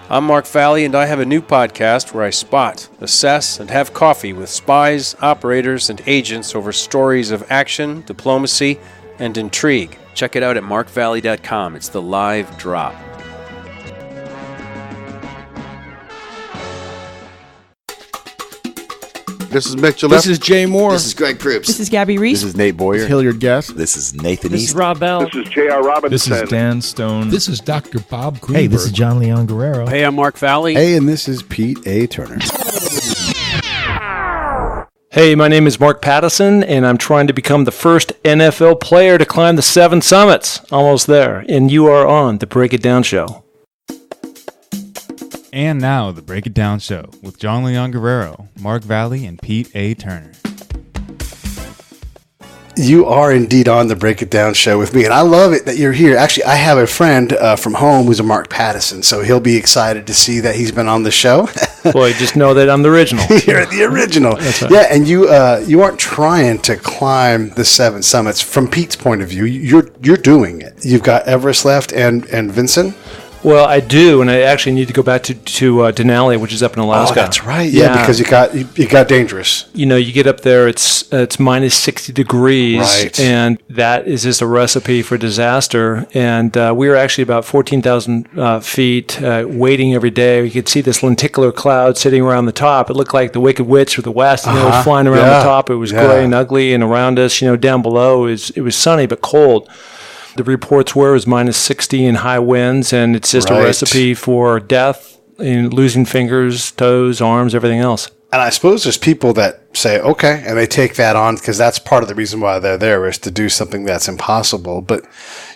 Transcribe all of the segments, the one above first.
I'm Mark Valley, and I have a new podcast where I spot, assess, and have coffee with spies, operators, and agents over stories of action, diplomacy, and intrigue. Check it out at markvalley.com. It's the live drop. This is Mick Gillette. This is Jay Moore. This is Greg Proops. This is Gabby Reese. This is Nate Boyer. This is Hilliard Guest. This is Nathan This East. is Rob Bell. This is J.R. Robinson. This is Dan Stone. This is Dr. Bob Greenberg. Hey, this is John Leon Guerrero. Hey, I'm Mark Valley. Hey, and this is Pete A. Turner. Hey, my name is Mark Pattison, and I'm trying to become the first NFL player to climb the 7 summits. Almost there. And you are on the Break It Down Show. And now, the Break It Down Show with John Leon Guerrero, Mark Valley, and Pete A. Turner. You are indeed on the Break It Down Show with me, and I love it that you're here. Actually, I have a friend from home who's a Mark Pattison, so he'll be excited to see that he's been on the show. Boy, just know that I'm the original. You're the original. That's right. Yeah, and you aren't trying to climb the 7 summits. From Pete's point of view, you're doing it. You've got Everest left and Vinson. Well, I do, and I actually need to go back to Denali, which is up in Alaska. Oh, that's right. Yeah, because it got dangerous. You know, you get up there, it's minus 60 degrees, right, and that is just a recipe for disaster. And we were actually about 14,000 feet, waiting every day. You could see this lenticular cloud sitting around the top. It looked like the Wicked Witch of the West. It was flying around the top. It was gray and ugly, and around us, down below, it was sunny but cold. The reports were it was minus 60 and high winds, and it's just a recipe for death, and losing fingers, toes, arms, everything else. And I suppose there's people that say, okay, and they take that on because that's part of the reason why they're there is to do something that's impossible. But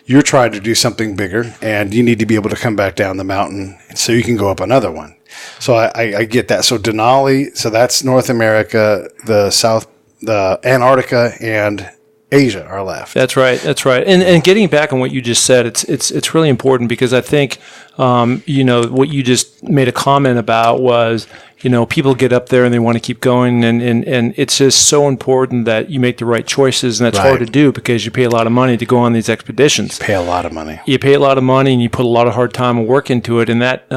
you're trying to do something bigger, and you need to be able to come back down the mountain so you can go up another one. So I get that. So Denali, so that's North America, the Antarctica, and Asia are left. That's right. And getting back on what you just said, it's really important because I think, what you just made a comment about was, people get up there and they want to keep going, and it's just so important that you make the right choices, and that's hard to do because you pay a lot of money to go on these expeditions. You pay a lot of money. And you put a lot of hard time and work into it, and that,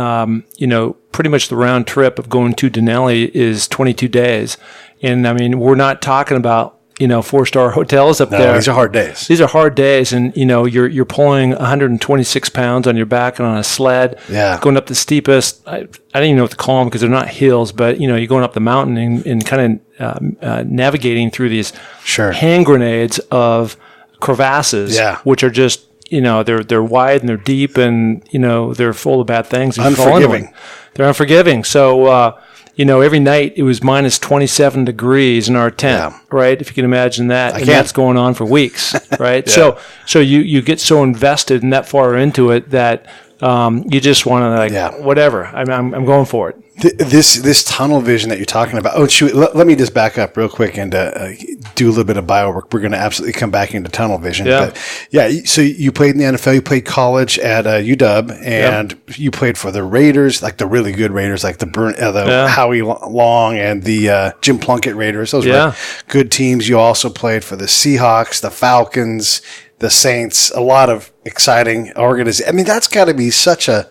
pretty much the round trip of going to Denali is 22 days. And I mean, we're not talking about 4-star hotels up there. These are hard days. These are hard days, and you're pulling 126 pounds on your back and on a sled. Yeah. Going up the steepest. I don't even know what to call them because they're not hills, but you're going up the mountain and kind of navigating through these hand grenades of crevasses, which are just they're wide and they're deep and they're full of bad things. Unforgiving. They're unforgiving. So. Every night it was minus 27 degrees in our tent, right? If you can imagine that. That's going on for weeks, right? So you get so invested and that far into it that you just want to whatever. I'm going for it. This tunnel vision that you're talking about. Oh, shoot. Let me just back up real quick and do a little bit of bio work. We're going to absolutely come back into tunnel vision. Yeah. But so you played in the NFL, you played college at UW, and you played for the Raiders, like the really good Raiders, like the Howie Long and the Jim Plunkett Raiders. Those were good teams. You also played for the Seahawks, the Falcons, the Saints, a lot of exciting organizations. I mean, that's got to be such a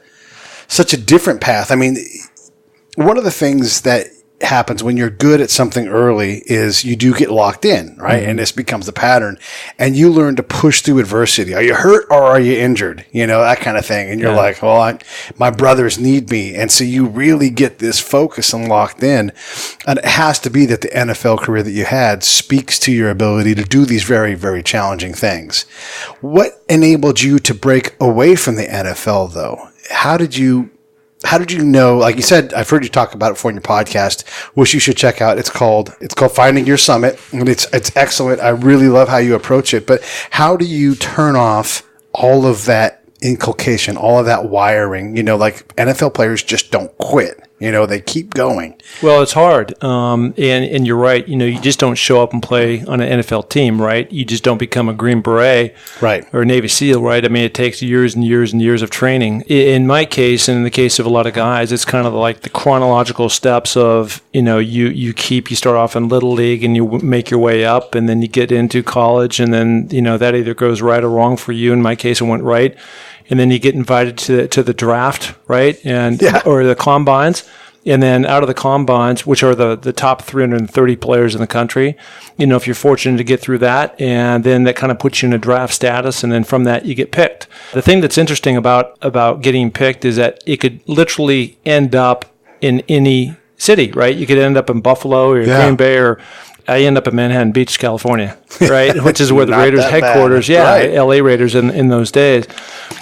different path. I mean, one of the things that happens when you're good at something early is you do get locked in, right? Mm-hmm. And this becomes the pattern. And you learn to push through adversity. Are you hurt or are you injured? That kind of thing. And you're like, well, my brothers need me. And so you really get this focus and locked in. And it has to be that the NFL career that you had speaks to your ability to do these very, very challenging things. What enabled you to break away from the NFL, though? How did you know, like you said, I've heard you talk about it before in your podcast, which you should check out. It's called Finding Your Summit, and it's excellent. I really love how you approach it. But how do you turn off all of that inculcation, all of that wiring? Like NFL players just don't quit. They keep going. Well, it's hard. And you're right. You just don't show up and play on an NFL team, right? You just don't become a Green Beret, right, or a Navy SEAL, right? I mean, it takes years and years and years of training. In my case, and in the case of a lot of guys, it's kind of like the chronological steps of, you start off in Little League and you make your way up, and then you get into college, and then, that either goes right or wrong for you. In my case, it went right. and then you get invited to the draft, right? Or the combines. And then out of the combines, which are the top 330 players in the country, if you're fortunate to get through that, and then that kind of puts you in a draft status, and then from that you get picked. The thing that's interesting about getting picked is that it could literally end up in any city, right? You could end up in Buffalo or Green Bay, or I end up in Manhattan Beach, California, right? Which is where the Raiders headquarters, right. LA Raiders in those days.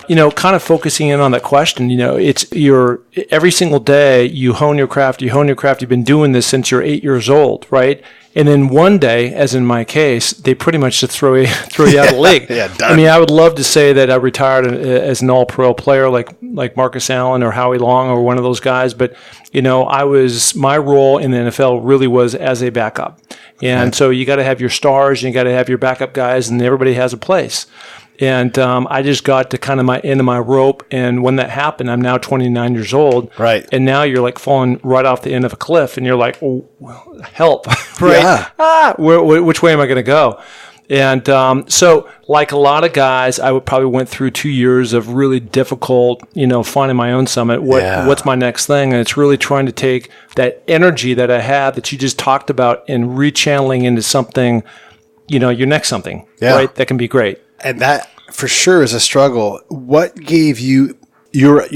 Kind of focusing in on that question, it's every single day you hone your craft. You've been doing this since you're 8 years old, right? And then one day, as in my case, they pretty much just throw you out of the league. Done. I mean, I would love to say that I retired as an all-pro player like Marcus Allen or Howie Long or one of those guys, but my role in the NFL really was as a backup. And so you got to have your stars, and you got to have your backup guys, and everybody has a place. And I just got to kind of my end of my rope. And when that happened, I'm now 29 years old. Right. And now you're like falling right off the end of a cliff, and you're like, oh, well, help. Right. Yeah. Which way am I going to go? And so like a lot of guys, I probably went through 2 years of really difficult, finding my own summit. What's my next thing? And it's really trying to take that energy that I have that you just talked about and rechanneling into something, your next something, right? That can be great. And that for sure is a struggle. What gave you? You're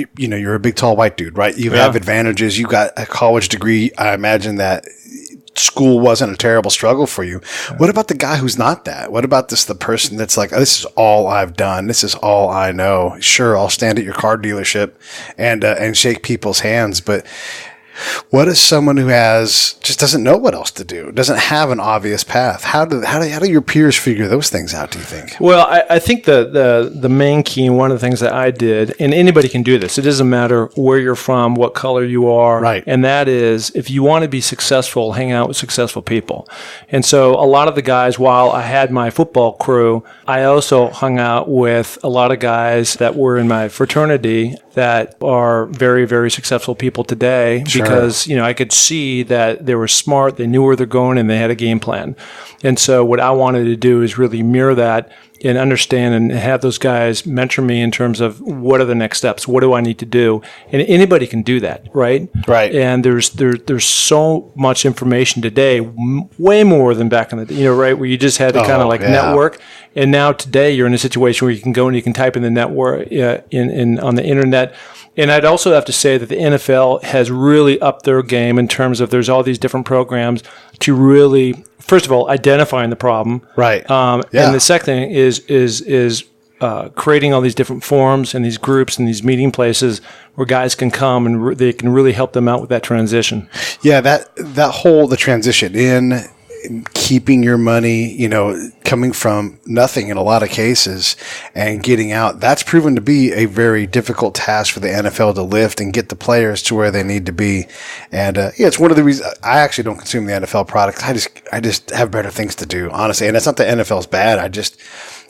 a big, tall, white dude, right? You have advantages. You got a college degree. I imagine that school wasn't a terrible struggle for you. Right. What about the guy who's not that? What about the person that's like, oh, this is all I've done. This is all I know. Sure, I'll stand at your car dealership and shake people's hands, but what is someone who just doesn't know what else to do, doesn't have an obvious path? How do your peers figure those things out, do you think? Well, I think the main key, and one of the things that I did, and anybody can do this, it doesn't matter where you're from, what color you are, right? And that is, if you want to be successful, hang out with successful people. And so a lot of the guys, while I had my football crew, I also hung out with a lot of guys that were in my fraternity that are very, very successful people today. Sure. Because, I could see that they were smart, they knew where they're going, and they had a game plan. And so what I wanted to do is really mirror that and understand and have those guys mentor me in terms of what are the next steps, what do I need to do, and anybody can do that, right? Right. And there's so much information today, way more than back in the day, right, where you just had to kind of network. And now today you're in a situation where you can go and you can type in the network on the internet. And I'd also have to say that the NFL has really upped their game in terms of there's all these different programs to really, first of all, identifying the problem. Right. And the second thing is creating all these different forums and these groups and these meeting places where guys can come and they can really help them out with that transition. Yeah, the transition in keeping your money, coming from nothing in a lot of cases and getting out, that's proven to be a very difficult task for the NFL to lift and get the players to where they need to be. And it's one of the reasons I actually don't consume the NFL product. I just have better things to do, honestly. And it's not that NFL's bad.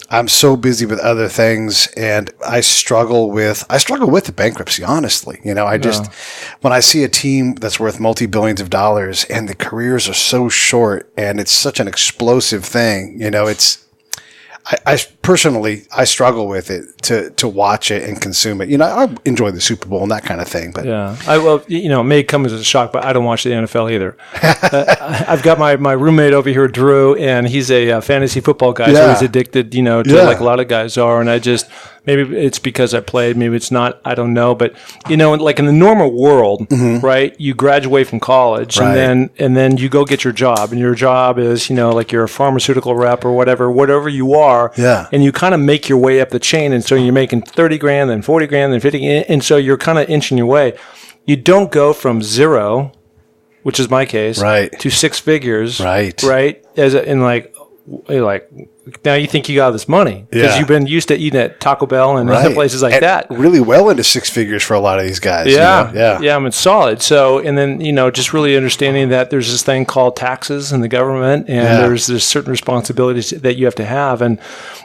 I'm so busy with other things, and I struggle with the bankruptcy, honestly. When I see a team that's worth multi-billions of dollars and the careers are so short and it's such an explosive thing, I personally struggle with it to watch it and consume it. I enjoy the Super Bowl and that kind of thing, but it may come as a shock, but I don't watch the NFL either. I've got my roommate over here, Drew, and he's a fantasy football guy, so he's addicted, to like a lot of guys are, and I just. Maybe it's because I played. Maybe it's not. I don't know. But like in the normal world, right? You graduate from college, right. and then you go get your job, and your job is like you're a pharmaceutical rep or whatever you are. Yeah. And you kind of make your way up the chain, and so you're making $30,000, then $40,000, then $50,000, and so you're kind of inching your way. You don't go from zero, which is my case, right, to six figures, right? Now you think you got this money because you've been used to eating at Taco Bell and other places like that. Really well into six figures for a lot of these guys. Yeah. I mean, solid. So, and then, just really understanding that there's this thing called taxes in the government and there's certain responsibilities that you have to have. And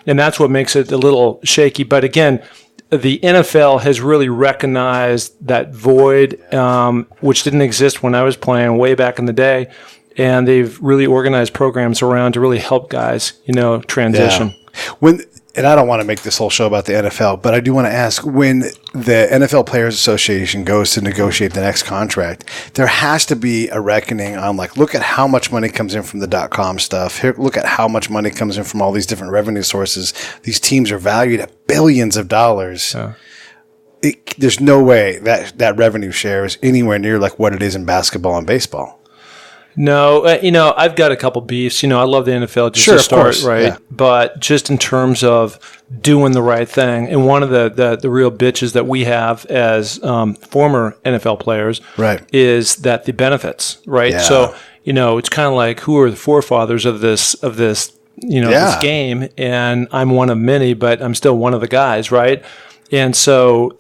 that's what makes it a little shaky. But again, the NFL has really recognized that void, which didn't exist when I was playing way back in the day. And they've really organized programs around to really help guys, transition. Yeah. and I don't want to make this whole show about the NFL, but I do want to ask, when the NFL Players Association goes to negotiate the next contract, there has to be a reckoning on, like, look at how much money comes in from the .com stuff. Here, look at how much money comes in from all these different revenue sources. These teams are valued at billions of dollars. There's no way that revenue share is anywhere near like what it is in basketball and baseball. No, I've got a couple beefs. I love the NFL just to start, right? Yeah. But just in terms of doing the right thing, and one of the real bitches that we have as former NFL players, right, is that the benefits, right? Yeah. So it's kind of like, who are the forefathers of this this game, and I'm one of many, but I'm still one of the guys, right? And so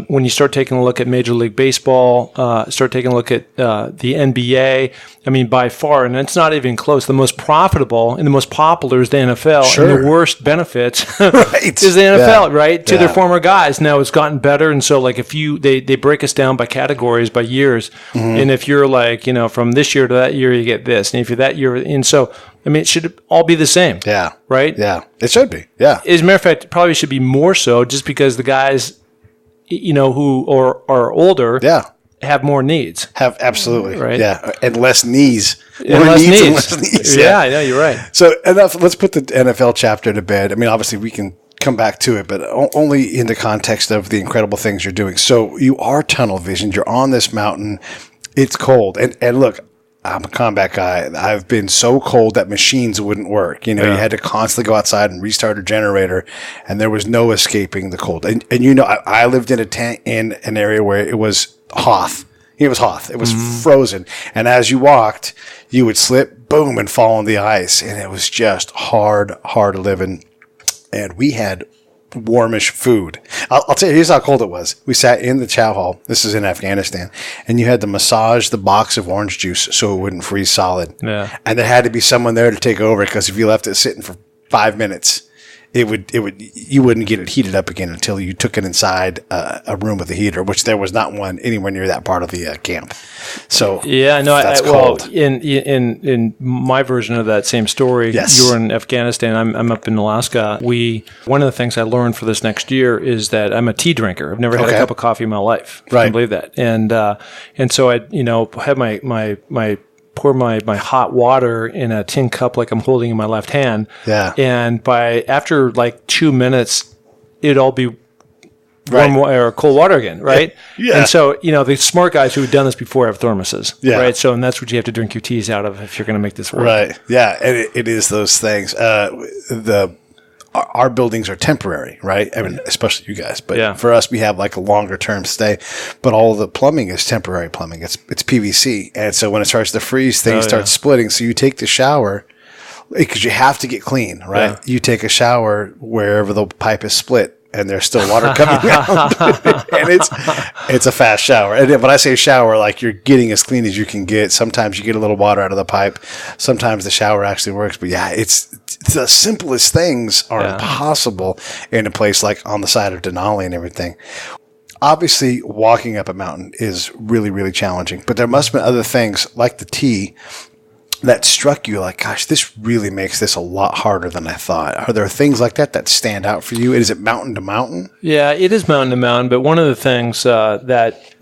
when you start taking a look at Major League Baseball, start taking a look at the NBA, I mean, by far, and it's not even close, the most profitable and the most popular is the NFL. Sure. And the worst benefits right. is the NFL, right? To their former guys. Now it's gotten better. And so like if they break us down by categories, by years. And if you're like, from this year to that year, you get this. And if you're that year, and so, I mean, it should all be the same. Yeah. Right? Yeah. It should be. Yeah. As a matter of fact, it probably should be more so just because the guys, who are older have more needs. Have absolutely. Right. Yeah. And less knees. And less needs. And less knees. Yeah, you're right. So enough. Let's put the NFL chapter to bed. I mean, obviously we can come back to it, but only in the context of the incredible things you're doing. So you are tunnel visioned. You're on this mountain. It's cold. And look, I'm a combat guy. I've been so cold that machines wouldn't work. You had to constantly go outside and restart a generator, and there was no escaping the cold. And I lived in a tent in an area where it was Hoth. It was Hoth. It was frozen. And as you walked, you would slip, boom, and fall on the ice. And it was just hard living. And we had warmish food. I'll tell you, here's how cold it was. We sat in the chow hall. This is in Afghanistan. And you had to massage the box of orange juice so it wouldn't freeze solid. Yeah. And there had to be someone there to take over, because if you left it sitting for 5 minutes, you wouldn't get it heated up again until you took it inside a room with a heater, which there was not one anywhere near that part of the camp. So that's cold. Well, in my version of that same story, yes. You were in Afghanistan. I'm up in Alaska. One of the things I learned for this next year is that I'm a tea drinker. I've never had a cup of coffee in my life. Right. I can believe that. And so I had my pour my hot water in a tin cup like I'm holding in my left hand. Yeah. And after like 2 minutes, it'd all be warm or cold water again, right? Yeah. And so, the smart guys who have done this before have thermoses, right? So, and that's what you have to drink your teas out of if you're going to make this work. Right. Yeah. And it is those things. Our buildings are temporary, right? I mean, especially you guys. But for us, we have like a longer term stay. But all of the plumbing is temporary plumbing. It's PVC. And so when it starts to freeze, things start splitting. So you take the shower, because you have to get clean, right? Yeah. You take a shower wherever the pipe is split, and there's still water coming out. And it's a fast shower. And when I say shower, like, you're getting as clean as you can get. Sometimes you get a little water out of the pipe. Sometimes the shower actually works. But yeah, it's the simplest things are impossible in a place like on the side of Denali and everything. Obviously, walking up a mountain is really, really challenging. But there must have been other things like the tea that struck you like, gosh, this really makes this a lot harder than I thought. Are there things like that stand out for you? Is it mountain to mountain? Yeah, it is mountain to mountain. But one of the things that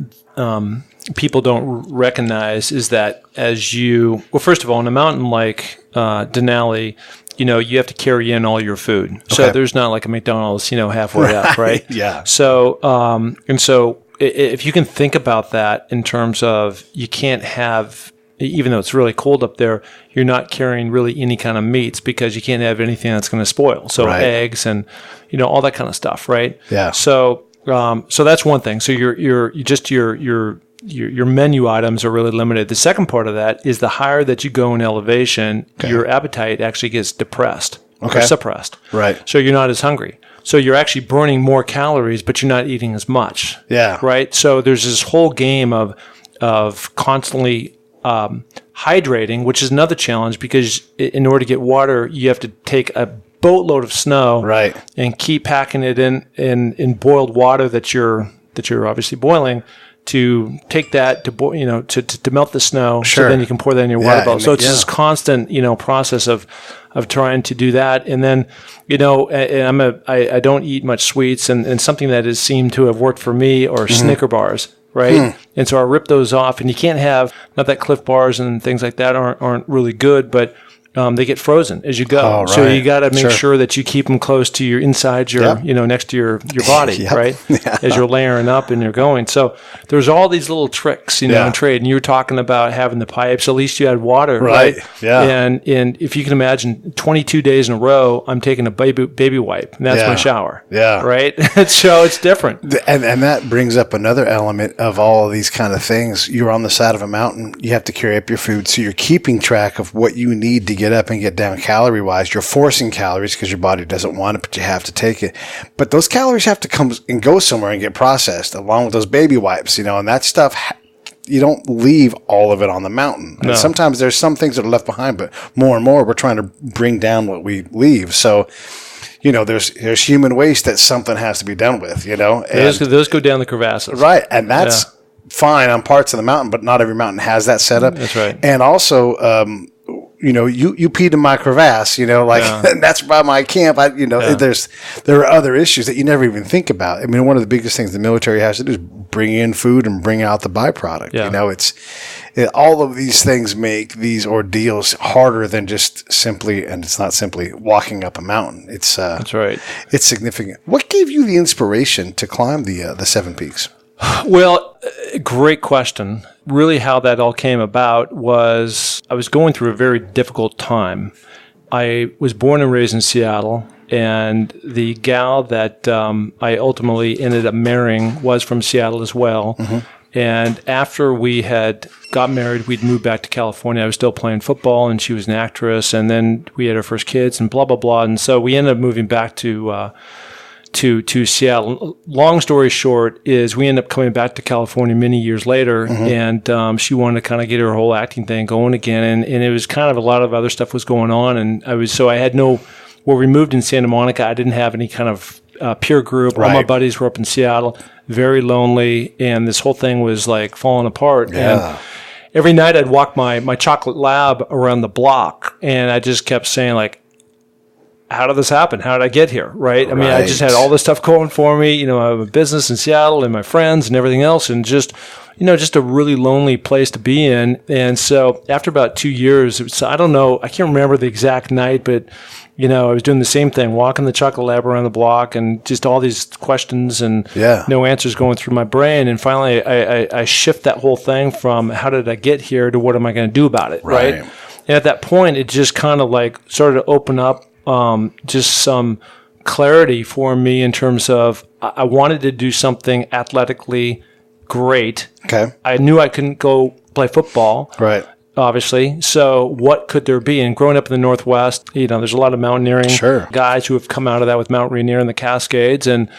people don't recognize is that first of all, on a mountain like Denali, you have to carry in all your food. Okay. So there's not like a McDonald's, halfway up, right? Yeah. So, if you can think about that in terms of, you can't have, even though it's really cold up there, you're not carrying really any kind of meats, because you can't have anything that's going to spoil. So eggs and, all that kind of stuff, right? Yeah. So that's one thing. So your menu items are really limited. The second part of that is the higher that you go in elevation, your appetite actually gets depressed or suppressed. Right. So you're not as hungry. So you're actually burning more calories, but you're not eating as much. Yeah. Right. So there's this whole game of constantly hydrating, which is another challenge, because in order to get water, you have to take a boatload of snow, and keep packing it in boiled water that you're obviously boiling to take that to melt the snow, Sure. so then you can pour that in your water bottle. and So it's this constant, process of trying to do that. And then, and I don't eat much sweets, and something that has seemed to have worked for me are Snicker bars. Right. And so I rip those off, and you can't have, not that Cliff Bars and things like that aren't really good, but they get frozen as you go. Oh, right. So you got to make sure that you keep them close to your inside your, next to your body, right? As you're layering up and you're going. So there's all these little tricks, in trade. And you were talking about having the pipes. At least you had water, right? Yeah. And if you can imagine, 22 days in a row, I'm taking a baby wipe, and that's my shower. Yeah. Right? So it's different. And that brings up another element of all of these kind of things. You're on the side of a mountain. You have to carry up your food. So you're keeping track of what you need to get up and get down calorie wise. You're forcing calories because your body doesn't want it, but you have to take it. But those calories have to come and go somewhere and get processed along with those baby wipes, and that stuff, you don't leave all of it on the mountain. No. And sometimes there's some things that are left behind, but more and more we're trying to bring down what we leave. So, there's human waste that something has to be done with, and those go down the crevasses. Right. And that's fine on parts of the mountain, but not every mountain has that setup. That's right. And also, you peed in my crevasse, and that's by my camp. There are other issues that you never even think about. I mean, one of the biggest things the military has to do is bring in food and bring out the byproduct. Yeah. All of these things make these ordeals harder than just simply, and it's not simply walking up a mountain. It's that's right. It's significant. What gave you the inspiration to climb the Seven Peaks? Well, great question. Really, how that all came about was I was going through a very difficult time. I was born and raised in Seattle, and the gal that I ultimately ended up marrying was from Seattle as well. Mm-hmm. And after we had got married, we'd moved back to California. I was still playing football, and she was an actress. And then we had our first kids, and blah, blah, blah. And so we ended up moving back to Seattle. Long story short is we ended up coming back to California many years later, and she wanted to kind of get her whole acting thing going again, and it was kind of a lot of other stuff was going on, and I had where we moved in Santa Monica, I didn't have any kind of peer group. Right. All my buddies were up in Seattle, very lonely, and this whole thing was like falling apart. Yeah. And every night I'd walk my chocolate lab around the block, and I just kept saying, like, how did this happen? How did I get here? Right? I mean, I just had all this stuff going for me. I have a business in Seattle and my friends and everything else, and just a really lonely place to be in. And so after about 2 years, I don't know, I can't remember the exact night, but I was doing the same thing, walking the chocolate lab around the block, and just all these questions and no answers going through my brain. And finally, I shift that whole thing from how did I get here to what am I going to do about it? Right. And at that point, it just kind of like started to open up just some clarity for me in terms of I wanted to do something athletically great. Okay. I knew I couldn't go play football. Right. Obviously. So what could there be? And growing up in the Northwest, there's a lot of mountaineering guys who have come out of that with Mount Rainier and the Cascades. And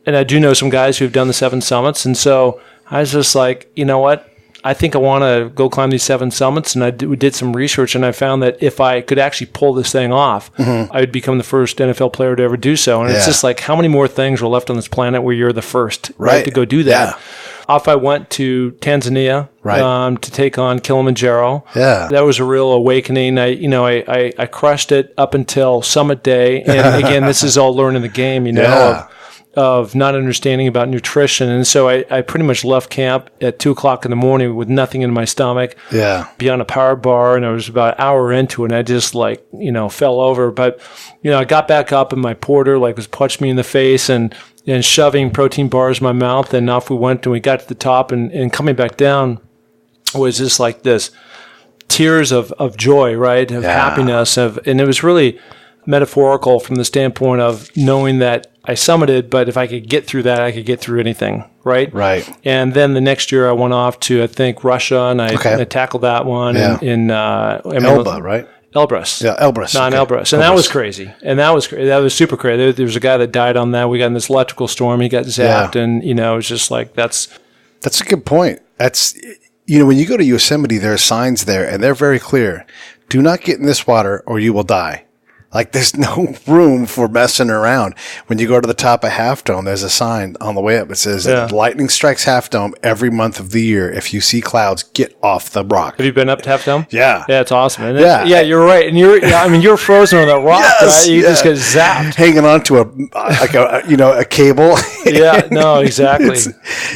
I do know some guys who've done the 7 summits. And so I was just like, you know what? I think I want to go climb these 7 summits. And we did some research, and I found that if I could actually pull this thing off, I would become the first NFL player to ever do so. And it's just like, how many more things are left on this planet where you're the first to go do that? Yeah. Off I went to Tanzania to take on Kilimanjaro. Yeah, that was a real awakening. I crushed it up until summit day, and again, this is all learning the game. Of not understanding about nutrition, and so I pretty much left camp at 2:00 in the morning with nothing in my stomach. Yeah, beyond a power bar, and I was about an hour into it, and I just fell over. But I got back up, and my porter was punching me in the face and shoving protein bars in my mouth, and off we went, and we got to the top, and coming back down was just like this tears of joy, right, of happiness, and it was really metaphorical from the standpoint of knowing that I summited, but if I could get through that, I could get through anything, right? Right. And then the next year I went off to, I think, Russia, and I tackled that one in Elba, right? Elbrus. Yeah, Elbrus. Elbrus. And that was crazy. And that was super crazy. There was a guy that died on that. We got in this electrical storm. He got zapped, and, it was just like, That's a good point. That's, when you go to Yosemite, there are signs there, and they're very clear. Do not get in this water or you will die. Like, there's no room for messing around. When you go to the top of Half Dome, there's a sign on the way up. It says, lightning strikes Half Dome every month of the year. If you see clouds, get off the rock. Have you been up to Half Dome? Yeah. Yeah, it's awesome. And Yeah. You're right. And you're frozen on that rock, right? You just get zapped. Hanging on to a cable. Yeah, no, exactly.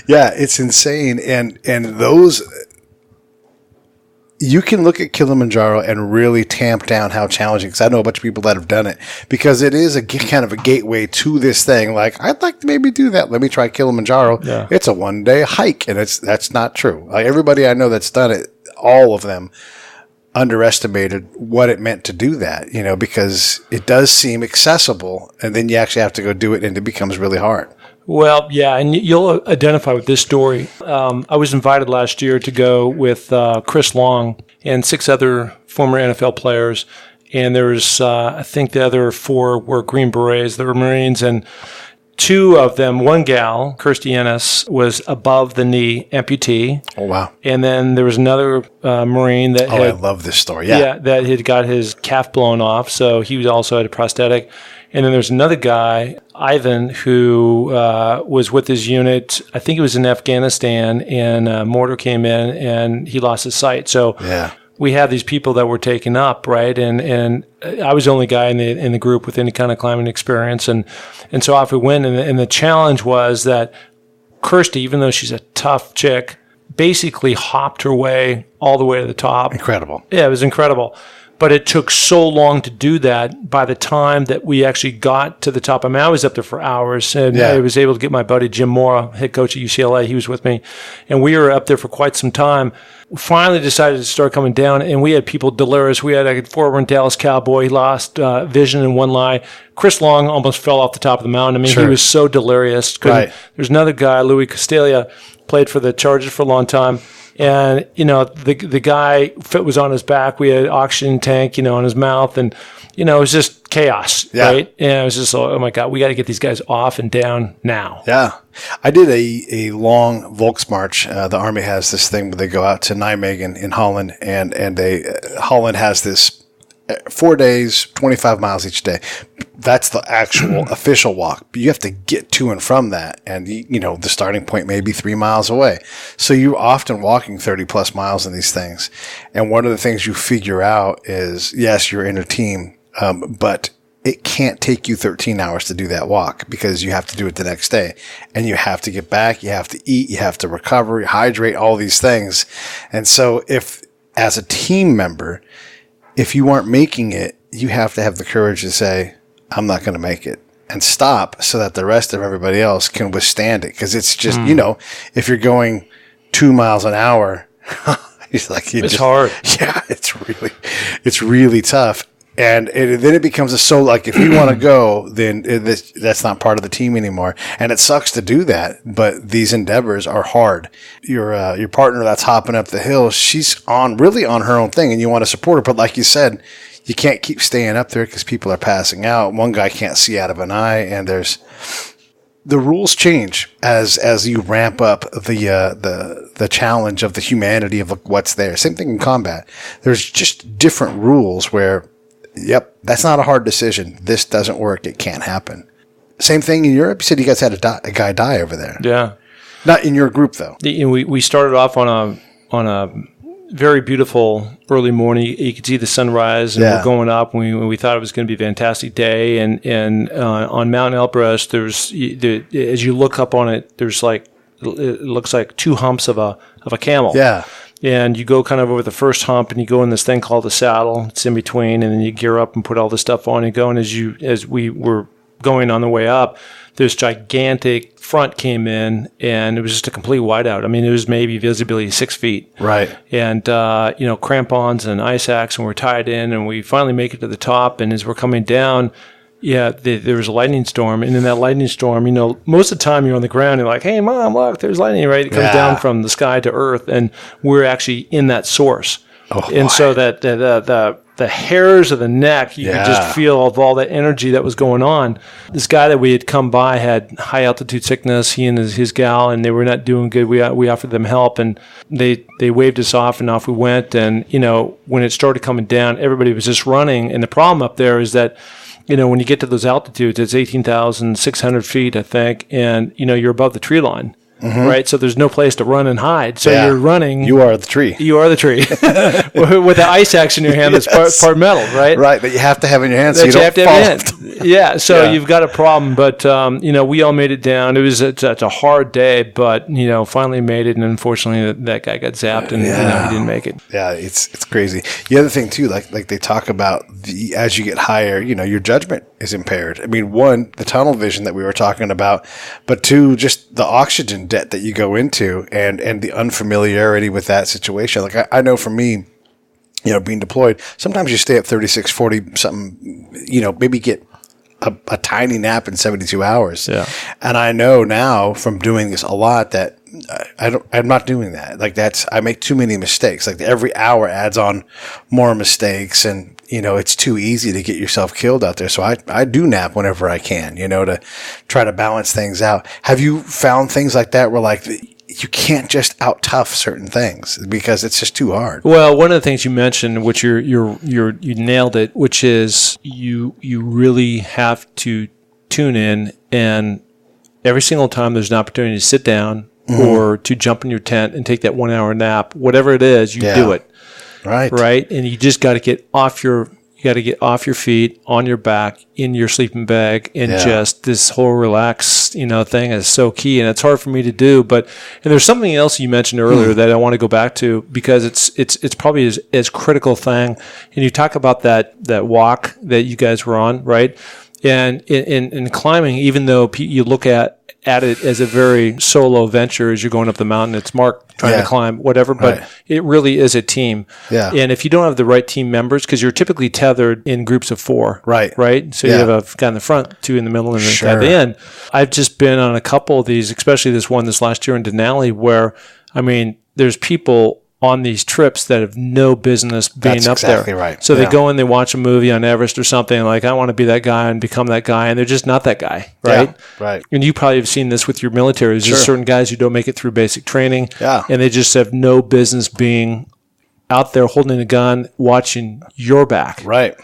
It's insane. And those... You can look at Kilimanjaro and really tamp down how challenging, because I know a bunch of people that have done it, because it is a kind of a gateway to this thing. Like, I'd like to maybe do that. Let me try Kilimanjaro. Yeah. It's a one-day hike, and that's not true. Like, everybody I know that's done it, all of them underestimated what it meant to do that, because it does seem accessible, and then you actually have to go do it, and it becomes really hard. Well, yeah, and you'll identify with this story. I was invited last year to go with Chris Long and 6 other former NFL players, and there's, I think the other 4 were Green Berets, they were Marines, and 2 of them, one gal, Kirstie Ennis, was above the knee amputee. Oh, wow. And then there was another Marine that I love this story, yeah. That had got his calf blown off, so he also had a prosthetic. And then there's another guy, Ivan, who was with his unit. I think it was in Afghanistan, and a mortar came in, and he lost his sight. So we have these people that were taken up, right? And I was the only guy in the group with any kind of climbing experience, and so off we went. And the challenge was that Kirstie, even though she's a tough chick, basically hopped her way all the way to the top. Incredible. Yeah, it was incredible. But it took so long to do that. By the time that we actually got to the top, I mean, I was up there for hours, and I was able to get my buddy Jim Mora, head coach at UCLA. He was with me, and we were up there for quite some time. We finally decided to start coming down, and we had people delirious. We had a former Dallas Cowboy. He lost vision in one eye. Chris Long almost fell off the top of the mountain. I mean, he was so delirious. Right. There's another guy, Louis Castalia, played for the Chargers for a long time. And, the guy was on his back. We had an oxygen tank, on his mouth. And, it was just chaos, right? And it was just, oh, my God, we got to get these guys off and down now. Yeah. I did a long Volksmarch. The Army has this thing where they go out to Nijmegen in Holland. And Holland has this 4 days, 25 miles each day. That's the actual official walk. But you have to get to and from that. And, the starting point may be 3 miles away. So you're often walking 30 plus miles in these things. And one of the things you figure out is, yes, you're in a team, but it can't take you 13 hours to do that walk, because you have to do it the next day. And you have to get back, you have to eat, you have to recover, hydrate, all these things. And so if, as a team member, if you aren't making it, you have to have the courage to say, I'm not going to make it, and stop, so that the rest of everybody else can withstand it. Because it's just, if you're going 2 miles an hour, it's hard. Yeah, it's really tough. And then it becomes if you want to go, then that's not part of the team anymore. And it sucks to do that, but these endeavors are hard. Your partner that's hopping up the hill, she's really on her own thing, and you want to support her. But like you said, you can't keep staying up there because people are passing out. One guy can't see out of an eye, and the rules change as you ramp up the challenge of the humanity of what's there. Same thing in combat. There's just different rules where, yep, that's not a hard decision. This doesn't work. It can't happen. Same thing in Europe. You said you guys had a guy die over there. Yeah, not in your group though. We started off on a very beautiful early morning. You could see the sunrise, and we're going up. And we thought it was going to be a fantastic day. And on Mount Everest, as you look up on it, there's it looks like 2 humps of a camel. Yeah. And you go kind of over the first hump, and you go in this thing called the saddle. It's in between, and then you gear up and put all the stuff on and go. And as we were going on the way up, this gigantic front came in, and it was just a complete whiteout. I mean, it was maybe visibility 6 feet. Right. And, crampons and ice axe, and we're tied in, and we finally make it to the top. And as we're coming down, there was a lightning storm. And in that lightning storm, most of the time you're on the ground, you're like, hey, Mom, look, there's lightning, right? It comes down from the sky to earth, and we're actually in that source. Oh, and so that the the hairs of the neck. You could just feel of all that energy that was going on. This guy that we had come by had high altitude sickness, he and his gal, and they were not doing good. We offered them help, and they waved us off, and off we went. And, when it started coming down, everybody was just running. And the problem up there is that, when you get to those altitudes, it's 18,600 feet, I think, and, you're above the tree line. Mm-hmm. Right, so there's no place to run and hide. So you're running. You are the tree. You are the tree with the ice axe in your hand that's part metal, right? Right, that you have to have in your hand so you don't fall. Yeah, so you've got a problem. But we all made it down. It's a hard day, but finally made it. And unfortunately, that guy got zapped, and he didn't make it. Yeah, it's crazy. The other thing too, like they talk about as you get higher, your judgment is impaired. I mean, one, the tunnel vision that we were talking about, but two, just the oxygen debt that you go into and the unfamiliarity with that situation. Like I know for me, being deployed, sometimes you stay up 36, 40 something, maybe get a tiny nap in 72 hours. Yeah. And I know now from doing this a lot that I'm not doing that. Like I make too many mistakes. Like every hour adds on more mistakes, and it's too easy to get yourself killed out there. So I do nap whenever I can, to try to balance things out. Have you found things like that where like you can't just out tough certain things because it's just too hard? Well, one of the things you mentioned, which you nailed it, which is you really have to tune in, and every single time there's an opportunity to sit down or to jump in your tent and take that 1 hour nap, whatever it is, you do it. Right. And you just got to get off your feet, on your back, in your sleeping bag, and just this whole relaxed, thing is so key. And it's hard for me to do. And there's something else you mentioned earlier that I want to go back to, because it's probably as critical thing. And you talk about that walk that you guys were on, right? And in climbing, even though you look at it as a very solo venture as you're going up the mountain, it's Mark trying to climb, whatever, but it really is a team. Yeah. And if you don't have the right team members, because you're typically tethered in groups of 4, right? So you have a guy in the front, 2 in the middle, and a guy at the end. I've just been on a couple of these, especially this last year in Denali, where, there's people on these trips that have no business being up there. Exactly right. So they go in, they watch a movie on Everest or something, like, I want to be that guy and become that guy, and they're just not that guy, right? Yeah, right. And you probably have seen this with your military. There's just certain guys who don't make it through basic training, and they just have no business being out there holding a gun, watching your back. Right.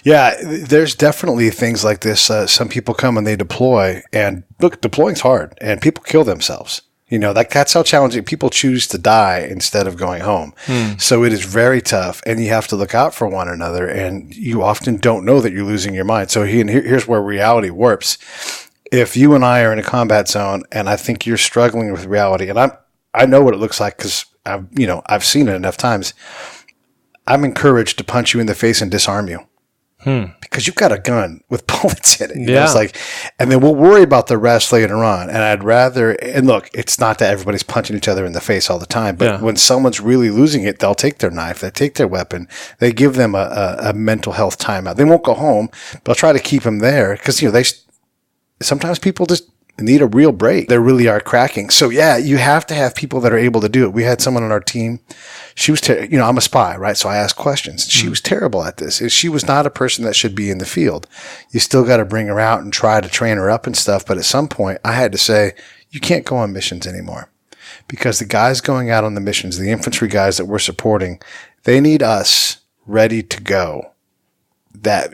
Yeah, there's definitely things like this. Some people come and they deploy, and look, deploying's hard, and people kill themselves. That's how challenging. People choose to die instead of going home. So it is very tough, and you have to look out for one another, and you often don't know that you're losing your mind. So here's where reality warps. If you and I are in a combat zone, and I think you're struggling with reality, and I know what it looks like because I've seen it enough times, I'm encouraged to punch you in the face and disarm you. Because you've got a gun with bullets in it. It's like, and then we'll worry about the rest later on. And I'd rather, and look, it's not that everybody's punching each other in the face all the time, but when someone's really losing it, they'll take their knife, they take their weapon, they give them a mental health timeout. They won't go home, but they'll try to keep them there because, sometimes people just need a real break. They really are cracking. So you have to have people that are able to do it. We had someone on our team. She was, I'm a spy, right? So I asked questions. She was terrible at this. She was not a person that should be in the field. You still got to bring her out and try to train her up and stuff. But at some point I had to say, you can't go on missions anymore, because the guys going out on the missions, the infantry guys that we're supporting, they need us ready to go. That,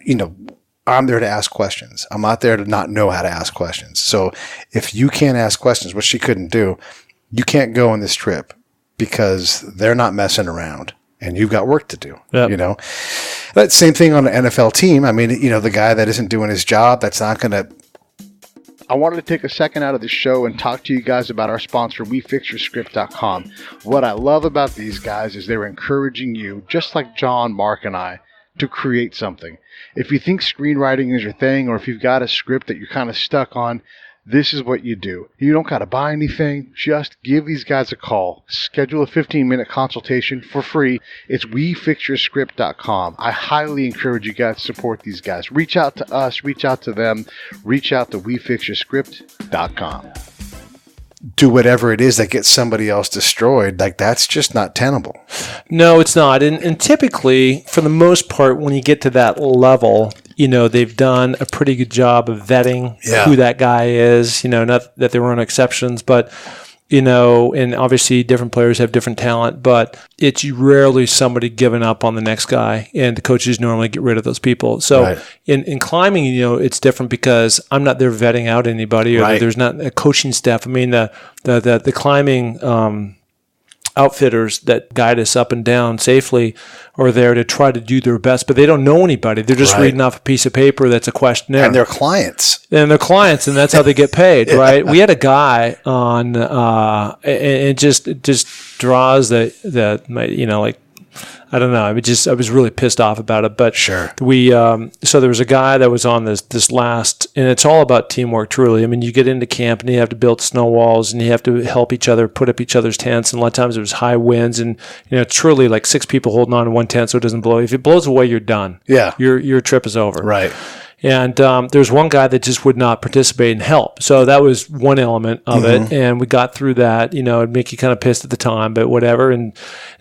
I'm there to ask questions. I'm not there to not know how to ask questions. So if you can't ask questions, which she couldn't do, you can't go on this trip, because they're not messing around and you've got work to do. Yep. That same thing on an NFL team. The guy that isn't doing his job, that's not going to. I wanted to take a second out of the show and talk to you guys about our sponsor, WeFixYourScript.com. What I love about these guys is they're encouraging you, just like John, Mark, and I, to create something. If you think screenwriting is your thing, or if you've got a script that you're kind of stuck on, this is what you do. You don't got to buy anything. Just give these guys a call. Schedule a 15-minute consultation for free. It's WeFixYourScript.com. I highly encourage you guys to support these guys. Reach out to us. Reach out to them. Reach out to WeFixYourScript.com. do whatever it is that gets somebody else destroyed, like that's just not tenable. No, it's not. And typically, for the most part, when you get to that level, they've done a pretty good job of vetting who that guy is. Not that there weren't exceptions, but and obviously different players have different talent, but it's rarely somebody giving up on the next guy, and the coaches normally get rid of those people. So in climbing, it's different because I'm not there vetting out anybody, or there's not a coaching staff. I mean, the climbing outfitters that guide us up and down safely are there to try to do their best, but they don't know anybody. They're just reading off a piece of paper that's a questionnaire. And they're clients. And that's how they get paid, right? We had a guy on, and it just draws like, I don't know. I was really pissed off about it, but sure. So there was a guy that was on this last, and it's all about teamwork, truly. I mean, you get into camp and you have to build snow walls and you have to help each other, put up each other's tents. And a lot of times it was high winds, and truly like 6 people holding on to one tent so it doesn't blow. If it blows away, you're done. Yeah, your trip is over. Right. And there's one guy that just would not participate and help. So that was one element of it. And we got through that. It'd make you kind of pissed at the time, but whatever. And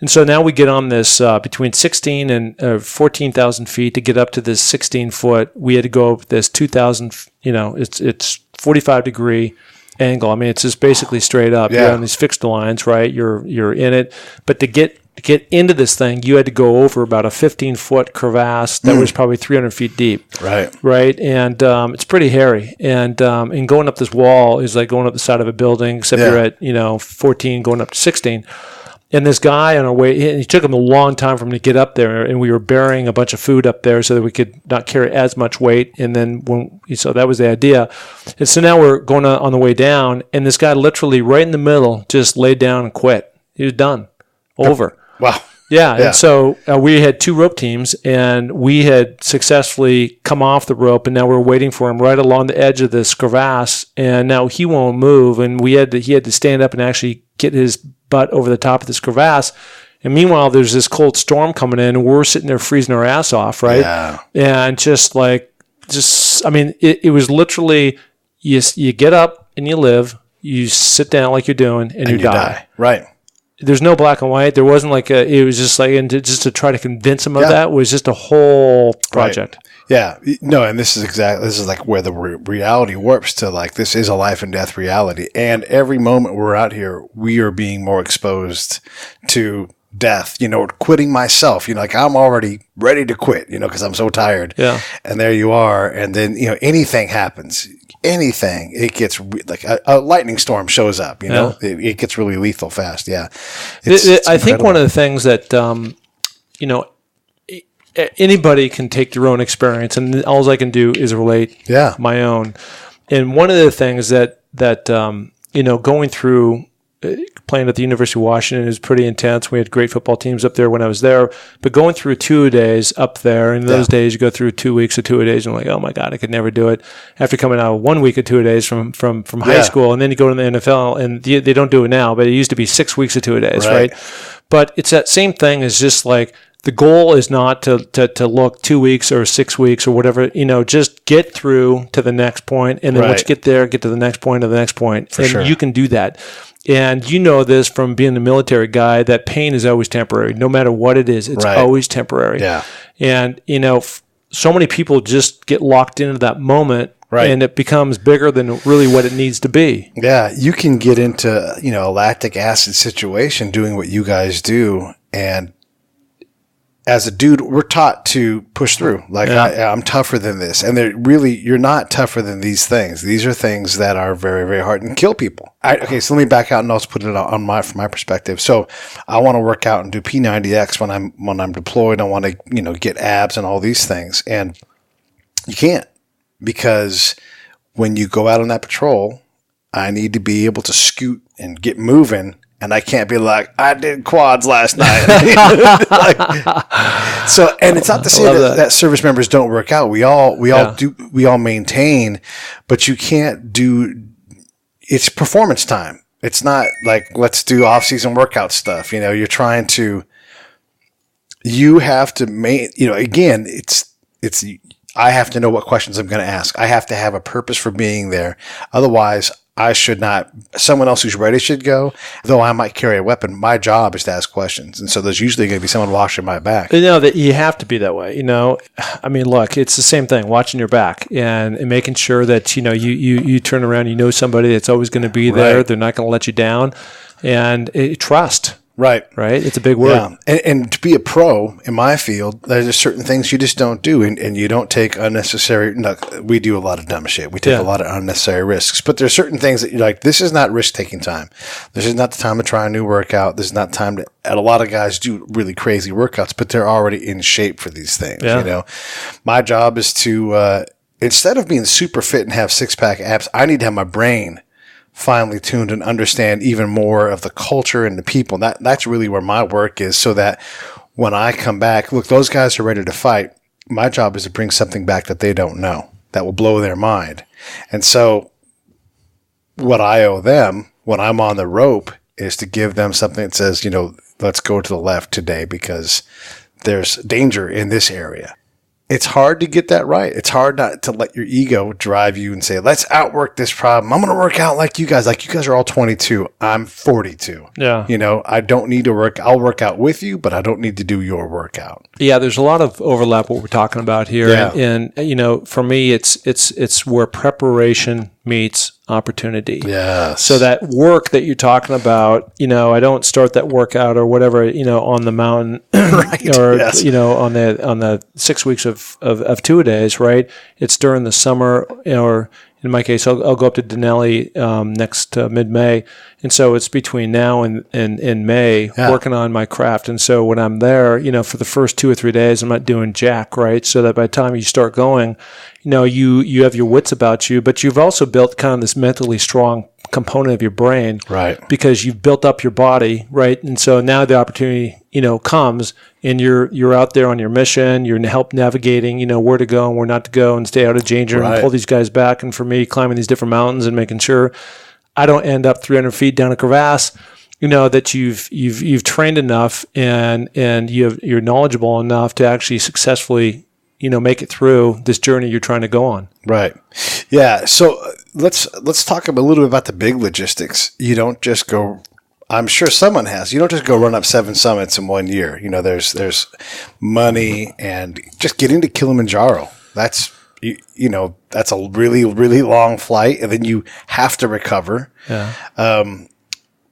so now we get on this between 16 and 14,000 feet to get up to this 16 foot. We had to go up this 2,000, it's 45-degree angle. I mean, it's just basically straight up. Yeah. You're on these fixed lines, right? You're in it. But to get into this thing, you had to go over about a 15-foot crevasse that was probably 300 feet deep. Right. And it's pretty hairy. And going up this wall is like going up the side of a building, except you're at 14 going up to 16. And this guy on our way, it took him a long time for him to get up there, and we were burying a bunch of food up there so that we could not carry as much weight. And then so that was the idea. And so now we're going on the way down, and this guy literally right in the middle just laid down and quit. He was done. Over. Wow. Yeah. And so we had 2 rope teams, and we had successfully come off the rope, and now we're waiting for him right along the edge of this crevasse, and now he won't move, and he had to stand up and actually get his butt over the top of this crevasse. And meanwhile, there's this cold storm coming in, and we're sitting there freezing our ass off, right? Yeah. And it was literally you get up and you live, you sit down like you're doing, and you die. Right. There's no black and white. There wasn't it was just like, and just to try to convince him of that was just a whole project. Right. Yeah. No, and this is like where the reality warps to, like, this is a life and death reality. And every moment we're out here, we are being more exposed to death, quitting myself, like I'm already ready to quit, because I'm so tired. Yeah. And there you are. And then, anything happens. Anything, it gets like a lightning storm shows up, it gets really lethal fast. Yeah. I think one of the things that, anybody can take their own experience, and all I can do is relate my own. And one of the things that going through playing at the University of Washington is pretty intense. We had great football teams up there when I was there, but going through 2-a-days up there, in those days you go through 2 weeks of 2-a-days, and I'm like, oh my God, I could never do it. After coming out of 1 week of 2-a-days from high school, and then you go to the NFL, and they don't do it now, but it used to be 6 weeks of 2-a-days, right? But it's that same thing as just like, the goal is not to look 2 weeks or 6 weeks or whatever, just get through to the next point, and then once you get there, get to the next point or the next point. You can do that. And this from being a military guy, that pain is always temporary. No matter what it is, it's always temporary. Yeah. And, so many people just get locked into that moment, and it becomes bigger than really what it needs to be. Yeah. You can get into, a lactic acid situation doing what you guys do, and as a dude, we're taught to push through. Like, I'm tougher than this. And you're not tougher than these things. These are things that are very, very hard and kill people. So let me back out and also put it from my perspective. So I want to work out and do P90X when I'm deployed. I want to, get abs and all these things. And you can't, because when you go out on that patrol, I need to be able to scoot and get moving. And I can't be like, I did quads last night. And it's not to say that service members don't work out. We all do. We all maintain, but you can't do. It's performance time. It's not like, let's do off-season workout stuff. You're trying to. You have to again, it's. I have to know what questions I'm going to ask. I have to have a purpose for being there. Otherwise, I should not, someone else who's ready should go. Though I might carry a weapon, my job is to ask questions. And so there's usually going to be someone watching my back. That you have to be that way. I mean, look, it's the same thing, watching your back and making sure that, you turn around, somebody that's always going to be there. Right. They're not going to let you down. And trust. Right. It's a big word. Yeah. And to be a pro in my field, there's just certain things you just don't do. And you don't take unnecessary, we do a lot of dumb shit. We take a lot of unnecessary risks. But there's certain things that you're like, this is not risk-taking time. This is not the time to try a new workout. This is not time to, and a lot of guys do really crazy workouts, but they're already in shape for these things. Yeah. My job is to, instead of being super fit and have six-pack abs, I need to have my brain finely tuned and understand even more of the culture and the people. That's really where my work is, so that when I come back, look, those guys are ready to fight. My job is to bring something back that they don't know, that will blow their mind. And so what I owe them when I'm on the rope is to give them something that says, let's go to the left today because there's danger in this area. It's hard to get that right. It's hard not to let your ego drive you and say, let's outwork this problem. I'm going to work out like you guys. Like, you guys are all 22. I'm 42. Yeah. I don't need to work. I'll work out with you, but I don't need to do your workout. Yeah, there's a lot of overlap what we're talking about here. Yeah. And for me, it's where preparation meets opportunity. Yeah. So that work that you're talking about, I don't start that workout or whatever, on the mountain right. Or, yes. On the 6 weeks of 2-a-days, right? It's during the summer, or in my case, I'll go up to Denali next mid-May. And so it's between now and May working on my craft. And so when I'm there, for the first 2 or 3 days, I'm not doing jack, right? So that by the time you start going, you have your wits about you, but you've also built kind of this mentally strong component of your brain, right? Because you've built up your body, right? And so now the opportunity, comes, and you're out there on your mission. You're help navigating, where to go and where not to go, and stay out of danger, right. And pull these guys back. And for me, climbing these different mountains and making sure I don't end up 300 feet down a crevasse. That you've trained enough and you're knowledgeable enough to actually successfully make it through this journey you're trying to go on. Right. Yeah. So let's talk a little bit about the big logistics. You don't just go, I'm sure someone has, you don't just go run up 7 summits in 1 year. There's money, and just getting to Kilimanjaro. That's, that's a really, really long flight, and then you have to recover. Yeah.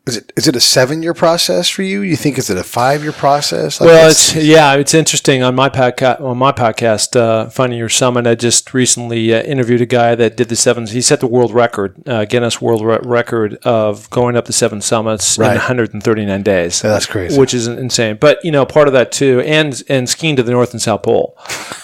Is it a 7-year process for you? You think, is it a 5-year process? It's interesting. On my podcast, Finding Your Summit, I just recently interviewed a guy that did the 7. He set the world record, Guinness World Record of going up the 7 summits in 139 days. Yeah, that's crazy, which is insane. But part of that too, and skiing to the North and South Pole.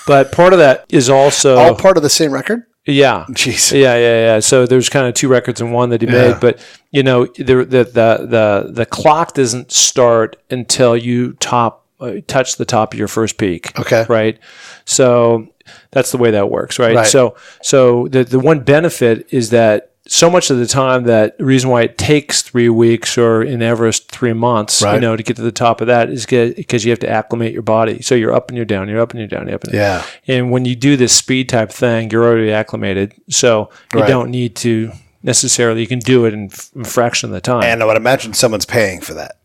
But part of that is also all part of the same record. Yeah. Jeez. Yeah. So there's kind of 2 records in one that he made, but the clock doesn't start until you touch the top of your first peak. Okay. Right. So that's the way that works. Right. So the one benefit is that so much of the time, that reason why it takes 3 weeks, or in Everest 3 months, to get to the top of that, is because you have to acclimate your body. So you're up and you're down, you're up and you're down, you're up and down. Yeah. And when you do this speed type thing, you're already acclimated. So you don't need to necessarily, you can do it in a fraction of the time. And I would imagine someo's paying for that.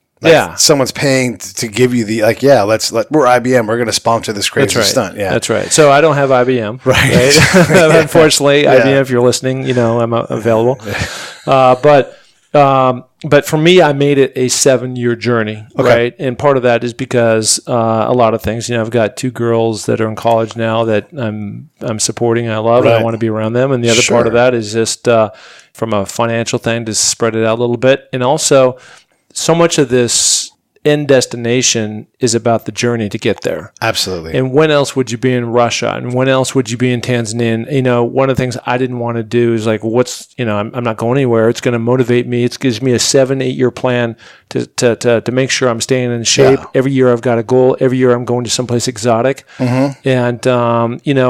Someone's paying to give you the, we're IBM, we're going to sponsor this crazy stunt. Yeah, that's right. So I don't have IBM, right? Unfortunately, IBM, if you're listening, I'm available. But for me, I made it a 7-year journey, right? And part of that is because a lot of things. I've got 2 girls that are in college now that I'm supporting and I love, and I want to be around them. And the other part of that is just from a financial thing, to spread it out a little bit, and also, so much of this end destination is about the journey to get there. Absolutely. And when else would you be in Russia? And when else would you be in Tanzania? One of the things I didn't want to do is I'm not going anywhere. It's going to motivate me. It gives me a 7-8 year plan to make sure I'm staying in shape. Yeah. Every year I've got a goal. Every year I'm going to someplace exotic. Mm-hmm. And,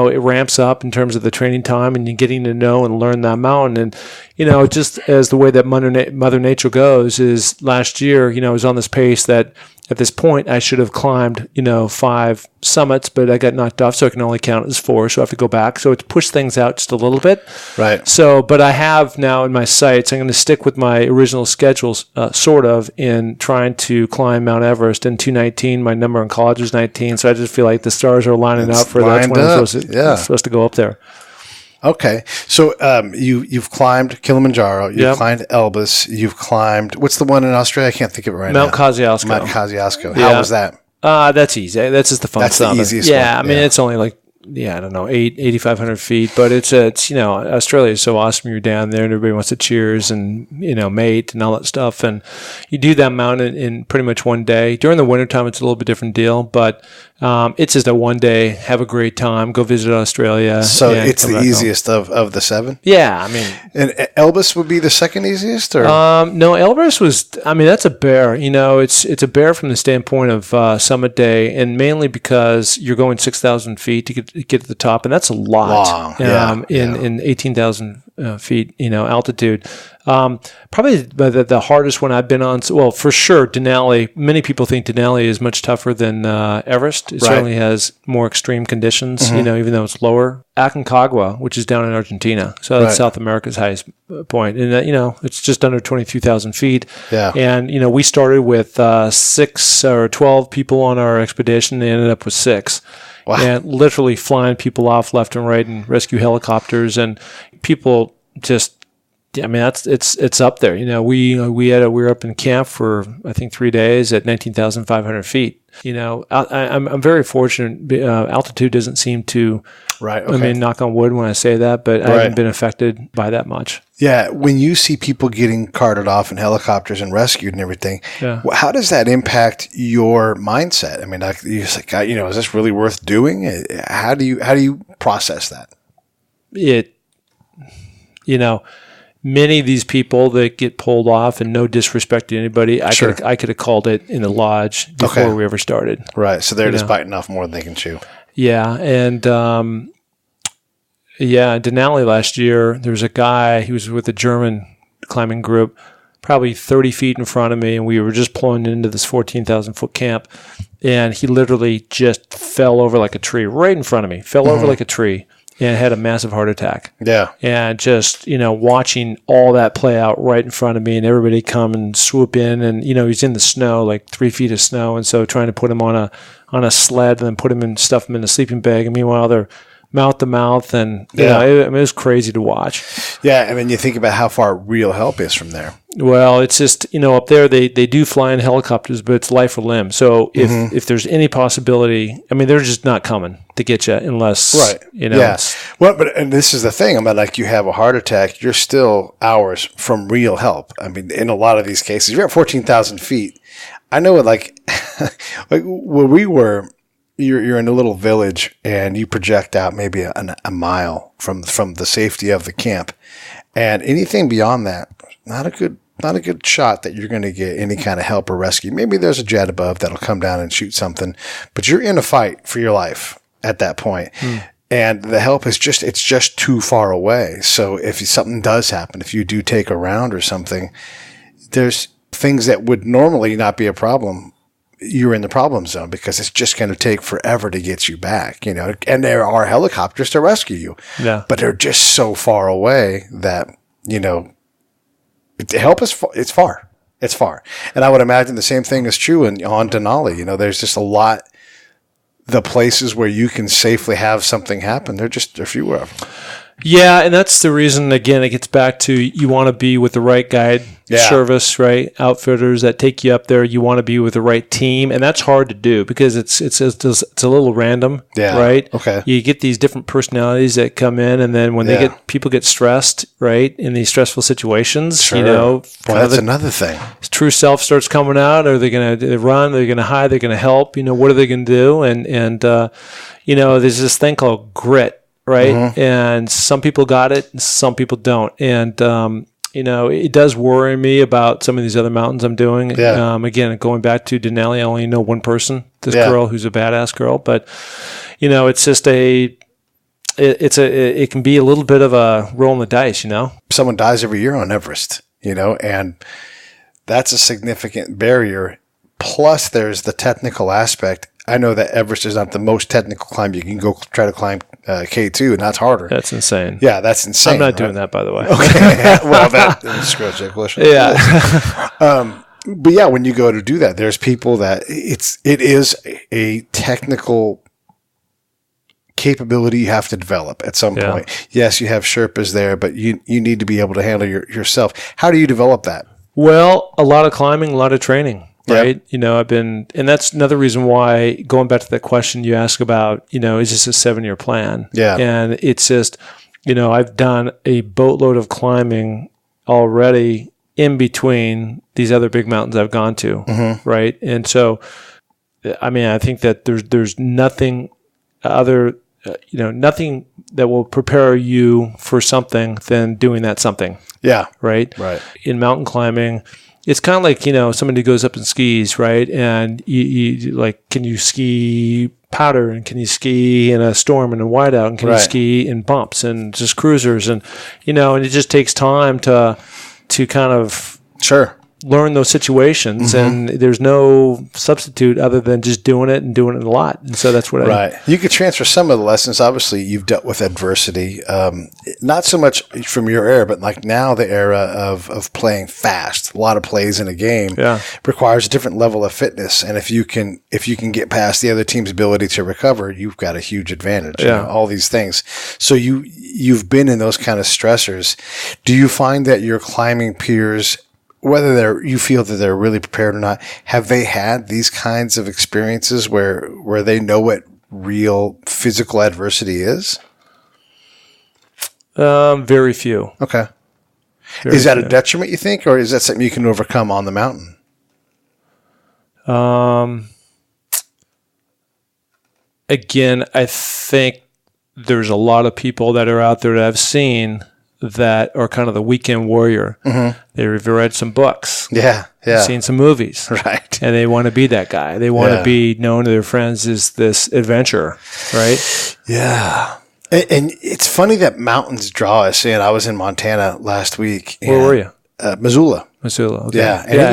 it ramps up in terms of the training time, and you're getting to know and learn that mountain. And, just as the way that Mother Nature goes, is last year, I was on this pace that at this point, I should have climbed, 5 summits, but I got knocked off, so I can only count as 4. So I have to go back. So it's pushed things out just a little bit. Right. So, but I have now in my sights, I'm going to stick with my original schedules, sort of, in trying to climb Mount Everest. In 2019, my number in college was 19. So I just feel like the stars are lining up for that's when I'm supposed to go up there. Okay, so you've climbed Kilimanjaro, you've climbed Elbrus, you've climbed, what's the one in Australia? I can't think of it right now. Mount Kosciuszko. Mount Kosciuszko. How was that? That's easy. That's just the fun That's summit. the easiest one. I mean, Yeah. it's only like, I don't know, 8,500 feet, but it's Australia is so awesome. You're down there and everybody wants to cheers and, mate and all that stuff. And you do that mountain in pretty much one day. During the wintertime, it's a little bit different deal, but it's just a one day, have a great time, go visit Australia. So it's the easiest of the 7? Yeah, I mean. And Elbrus would be the second easiest? Or? No, Everest was, that's a bear. It's a bear from the standpoint of summit day, and mainly because you're going 6,000 feet to get to the top, and that's a lot. Long. In 18,000 feet, altitude. Probably the hardest one I've been on. Well, for sure, Denali. Many people think Denali is much tougher than Everest. It certainly has more extreme conditions. Even though it's lower. Aconcagua, which is down in Argentina, so that's South America's highest point, and it's just under 22,000 feet. Yeah. And we started with 6 or 12 people on our expedition. They ended up with 6. Wow. And literally flying people off left and right in rescue helicopters, and people just. It's up there. We were up in camp for I think 3 days at 19,500 feet. I'm very fortunate. Altitude doesn't seem to. Right. Okay. I mean, knock on wood when I say that, but I haven't been affected by that much. Yeah. When you see people getting carted off in helicopters and rescued and everything, how does that impact your mindset? I mean, you're just like, is this really worth doing? How do you process that? Many of these people that get pulled off, and no disrespect to anybody, I could have called it in the lodge before we ever started. Right. So they're just biting off more than they can chew. Yeah. And, Denali last year, there was a guy, he was with a German climbing group, probably 30 feet in front of me, and we were just pulling into this 14,000 foot camp, and he literally just fell over like a tree right in front of me, over like a tree. And had a massive heart attack. Yeah. And just, watching all that play out right in front of me, and everybody come and swoop in, and, he's in the snow, like 3 feet of snow. And so trying to put him on a sled and then stuff him in a sleeping bag. And meanwhile, they're mouth to mouth. And, it was crazy to watch. Yeah. I mean, you think about how far real help is from there. Well, it's just, up there, they do fly in helicopters, but it's life or limb. So if there's any possibility, I mean, they're just not coming to get you unless, Well, and this is the thing. I mean, like, you have a heart attack, you're still hours from real help. I mean, in a lot of these cases, you're at 14,000 feet. I know it, like where we were, you're in a little village and you project out maybe a mile from the safety of the camp. And anything beyond that, not a good shot that you're going to get any kind of help or rescue. Maybe there's a jet above that'll come down and shoot something, but you're in a fight for your life at that point. And the help is it's just too far away. So if something does happen, if you do take a round or something, there's things that would normally not be a problem. You're in the problem zone because it's just going to take forever to get you back, and there are helicopters to rescue you, but they're just so far away that, help is it's far. It's far. And I would imagine the same thing is true on Denali. There's just a lot, the places where you can safely have something happen, they're fewer of them. Yeah, and that's the reason, again, it gets back to you want to be with the right guide service, right? Outfitters that take you up there. You want to be with the right team, and that's hard to do because it's a little random, right? Okay. You get these different personalities that come in, and then when people get stressed, right, in these stressful situations, that's another thing. True self starts coming out. Are they going to run? Are they going to hide? They're going to help? What are they going to do? And there's this thing called grit. Right. And some people got it and some people don't. And, it does worry me about some of these other mountains I'm doing. Again, going back to Denali, I only know one person, this girl who's a badass girl, but it's just it can be a little bit of a roll in the dice, Someone dies every year on Everest, and that's a significant barrier Plus, there's the technical aspect. I know that Everest is not the most technical climb. You can go try to climb K2, and that's harder. That's insane. Yeah, that's insane. I'm not doing that, by the way. Okay. Well, that's question. Yeah. But yeah, when you go to do that, there's people that it is a technical capability you have to develop at some point. Yes, you have Sherpas there, but you need to be able to handle yourself. How do you develop that? Well, a lot of climbing, a lot of training. Right. Yep. And that's another reason why, going back to that question you asked about, is this a 7-year plan? Yeah. And it's just, I've done a boatload of climbing already in between these other big mountains I've gone to. Mm-hmm. Right. And so, I think that there's nothing other, nothing that will prepare you for something than doing that something. Yeah. Right. In mountain climbing, it's kind of like, somebody goes up and skis, right? And you like, can you ski powder, and can you ski in a storm and a whiteout, and can you ski in bumps and just cruisers, and and it just takes time to kind of learn those situations, and there's no substitute other than just doing it a lot. And so that's what you could transfer some of the lessons. Obviously, you've dealt with adversity, not so much from your era, but like now the era of playing fast. A lot of plays in a game requires a different level of fitness, and if you can get past the other team's ability to recover, you've got a huge advantage. All these things. So you've been in those kind of stressors. Do you find that your climbing peers, whether you feel that they're really prepared or not, have they had these kinds of experiences where they know what real physical adversity is? Very few. Okay. Is that a detriment, you think, or is that something you can overcome on the mountain? Again, I think there's a lot of people that are out there that I've seen that are kind of the weekend warrior. Mm-hmm. They've read some books. Seen some movies. Right. And they want to be that guy. They want to be known to their friends as this adventurer, right? Yeah. And it's funny that mountains draw us in. I was in Montana last week. Where were you? Missoula. Okay. Yeah. And I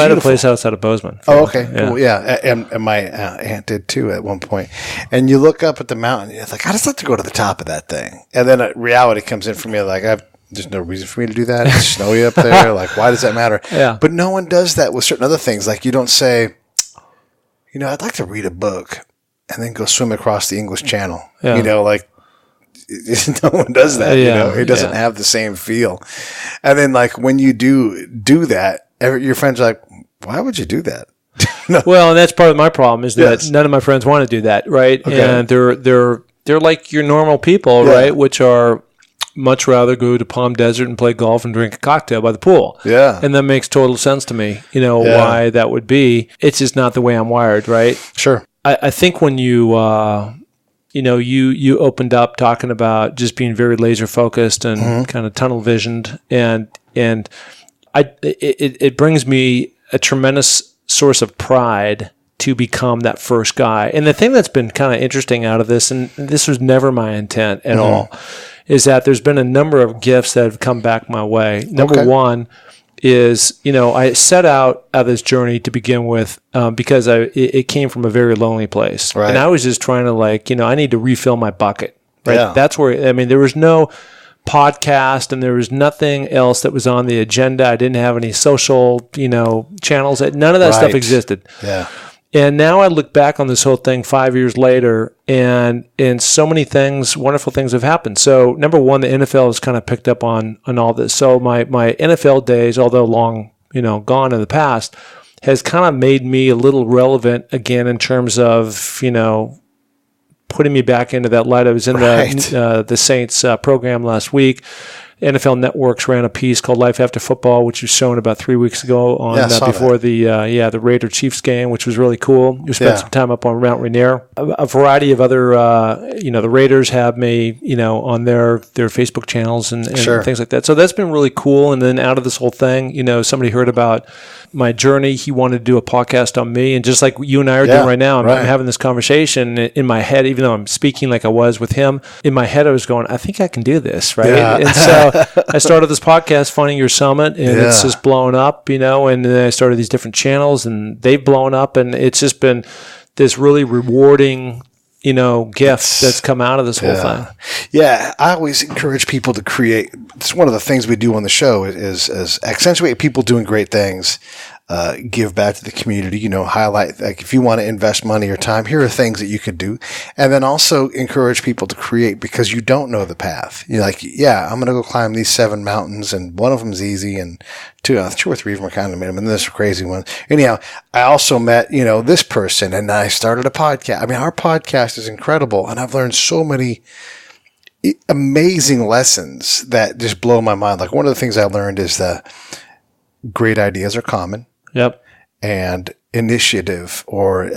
had a place outside of Bozeman. Oh, okay. Cool. Yeah. And my aunt did too at one point. And you look up at the mountain, and it's like, I just like to go to the top of that thing. And then reality comes in for me, like, there's no reason for me to do that. It's snowy up there. Like, why does that matter? Yeah. But no one does that with certain other things. Like, you don't say, I'd like to read a book and then go swim across the English Channel. Yeah. Like, no one does that. It doesn't have the same feel. And then, like, when you do that, your friends are like, why would you do that? No. Well, and that's part of my problem is that none of my friends want to do that, right? Okay. And they're like your normal people, right? Which are much rather go to Palm Desert and play golf and drink a cocktail by the pool. Yeah. And that makes total sense to me, why that would be. It's just not the way I'm wired, right? Sure. I think when you opened up talking about just being very laser focused and kind of tunnel visioned, and it brings me a tremendous source of pride to become that first guy. And the thing that's been kind of interesting out of this, and this was never my intent at all, is that there's been a number of gifts that have come back my way. Number one is, I set out on this journey to begin with because it came from a very lonely place. Right. And I was just trying to I need to refill my bucket. Right. Yeah. That's where, there was no podcast and there was nothing else that was on the agenda. I didn't have any social, channels. None of that stuff existed. Yeah. And now I look back on this whole thing 5 years later, and so many things, wonderful things have happened. So number one, the NFL has kind of picked up on all this. So my NFL days, although long, gone in the past, has kind of made me a little relevant again in terms of, putting me back into that light. I was in the Saints program last week. NFL Networks ran a piece called Life After Football, which was shown about 3 weeks ago on before the Raider Chiefs game, which was really cool. We spent some time up on Mount Rainier. A variety of other, the Raiders have me, on their Facebook channels and things like that. So that's been really cool. And then out of this whole thing, somebody heard about my journey. He wanted to do a podcast on me. And just like you and I are doing right now, I'm having this conversation in my head, even though I'm speaking like I was with him, in my head I was going, I think I can do this, right? Yeah. And so I started this podcast, Finding Your Summit, and it's just blown up, and then I started these different channels, and they've blown up, and it's just been this really rewarding, gift that's come out of this whole thing. Yeah, I always encourage people to create. It's one of the things we do on the show is accentuate people doing great things. Give back to the community, highlight, like if you want to invest money or time, here are things that you could do. And then also encourage people to create because you don't know the path. You're like, I'm going to go climb these 7 mountains and one of them's easy and two or three of them are kind of minimum and this crazy one. Anyhow, I also met, this person and I started a podcast. I mean, our podcast is incredible and I've learned so many amazing lessons that just blow my mind. Like one of the things I learned is that great ideas are common. Yep. And initiative or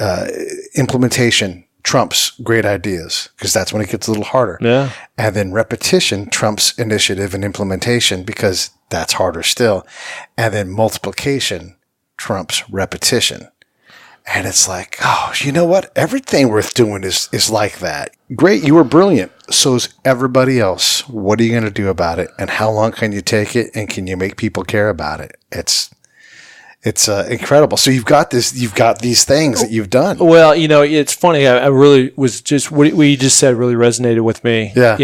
implementation trumps great ideas because that's when it gets a little harder. Yeah. And then repetition trumps initiative and implementation because that's harder still. And then multiplication trumps repetition. And it's like, oh, you know what? Everything worth doing is like that. Great, you were brilliant. So's everybody else. What are you going to do about it? And how long can you take it? And can you make people care about it? It's incredible. So you've got these things that you've done. Well, it's funny. I really was just what you just said really resonated with me. Yeah.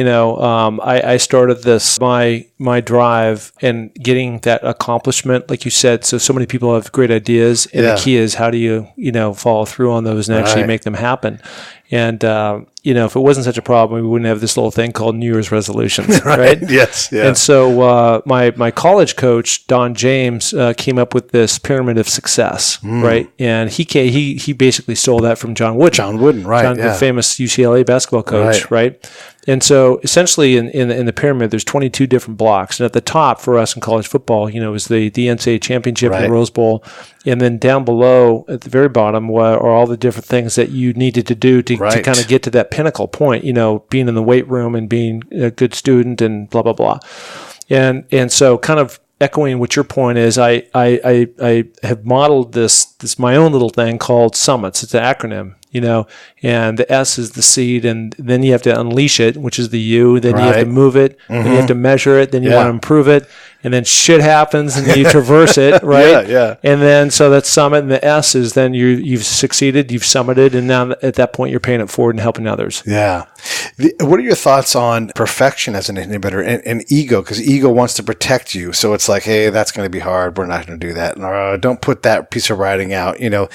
I started this my drive and getting that accomplishment, like you said. So many people have great ideas, and the key is how do you follow through on those and actually make them happen. And if it wasn't such a problem, we wouldn't have this little thing called New Year's resolutions, right? Yes. Yeah. And so my college coach Don James came up with this pyramid of success, right? And he basically stole that from John Wooden. John Wooden, right? The famous UCLA basketball coach, right? And so essentially in the pyramid, there's 22 different blocks. And at the top for us in college football, is the NCAA championship and the Rose Bowl. And then down below at the very bottom are all the different things that you needed to do to kind of get to that pinnacle point, being in the weight room and being a good student and blah, blah, blah. And so kind of echoing what your point is, I have modeled this my own little thing called Summits. It's an acronym. And the S is the seed, and then you have to unleash it, which is the U. Then you have to move it, then you have to measure it, then you want to improve it, and then shit happens, and you traverse it, right? Yeah. And then so that's summit, and the S is then you've succeeded, you've summited, and now at that point you're paying it forward and helping others. Yeah. What are your thoughts on perfection as an inhibitor and ego? Because ego wants to protect you, so it's like, hey, that's going to be hard. We're not going to do that. Or don't put that piece of writing out. In the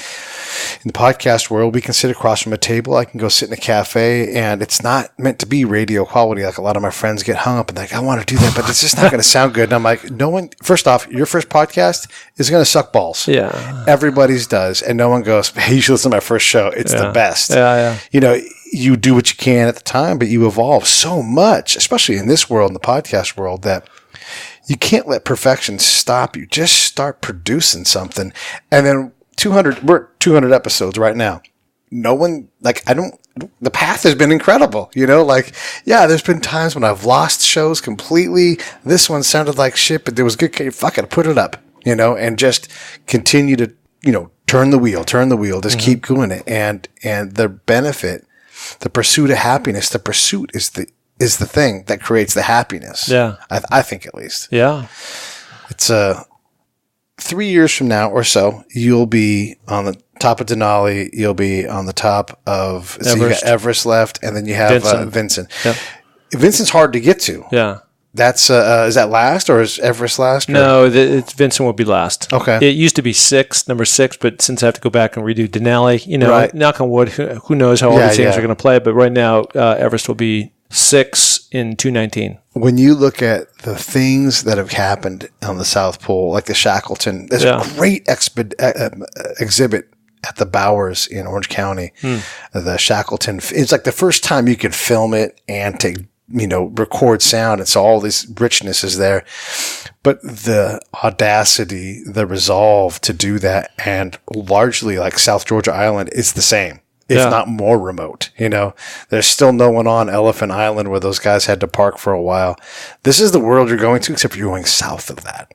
podcast world, we can sit across from a table. I can go sit in a cafe, and it's not meant to be radio quality. Like a lot of my friends get hung up and like, I want to do that, but it's just not going to sound good. And I'm like, no one. First off, your first podcast is going to suck balls. Yeah, everybody's does, and no one goes, hey, you should listen to my first show. It's the best. Yeah. You do what you can at the time, but you evolve so much, especially in this world, in the podcast world, that you can't let perfection stop you. Just start producing something. And then we're at 200 episodes right now. No one, the path has been incredible. There's been times when I've lost shows completely. This one sounded like shit, but there was good. Fuck it, put it up, and just continue to, turn the wheel, just keep doing it. And the benefit, the pursuit of happiness, the pursuit is the thing that creates the happiness. Yeah. I think at least. Yeah. It's 3 years from now or so, you'll be on the top of Denali. You'll be on the top of Everest. So you got Everest left, and then you have Vinson. Yep. Vinson's hard to get to. Yeah. That's is that last or is Everest last? Or? No, Vinson will be last. Okay. It used to be number 6, but since I have to go back and redo Denali, knock on wood, who knows how all these things are going to play. But right now, Everest will be 6 in 2019. When you look at the things that have happened on the South Pole, like the Shackleton, there's a great exhibit at the Bowers in Orange County. The Shackleton, it's like the first time you could film it and take, record sound. And so all this richness is there. But the audacity, the resolve to do that, and largely like South Georgia Island, is the same. If not more remote, there's still no one on Elephant Island where those guys had to park for a while. This is the world you're going to, except you're going south of that.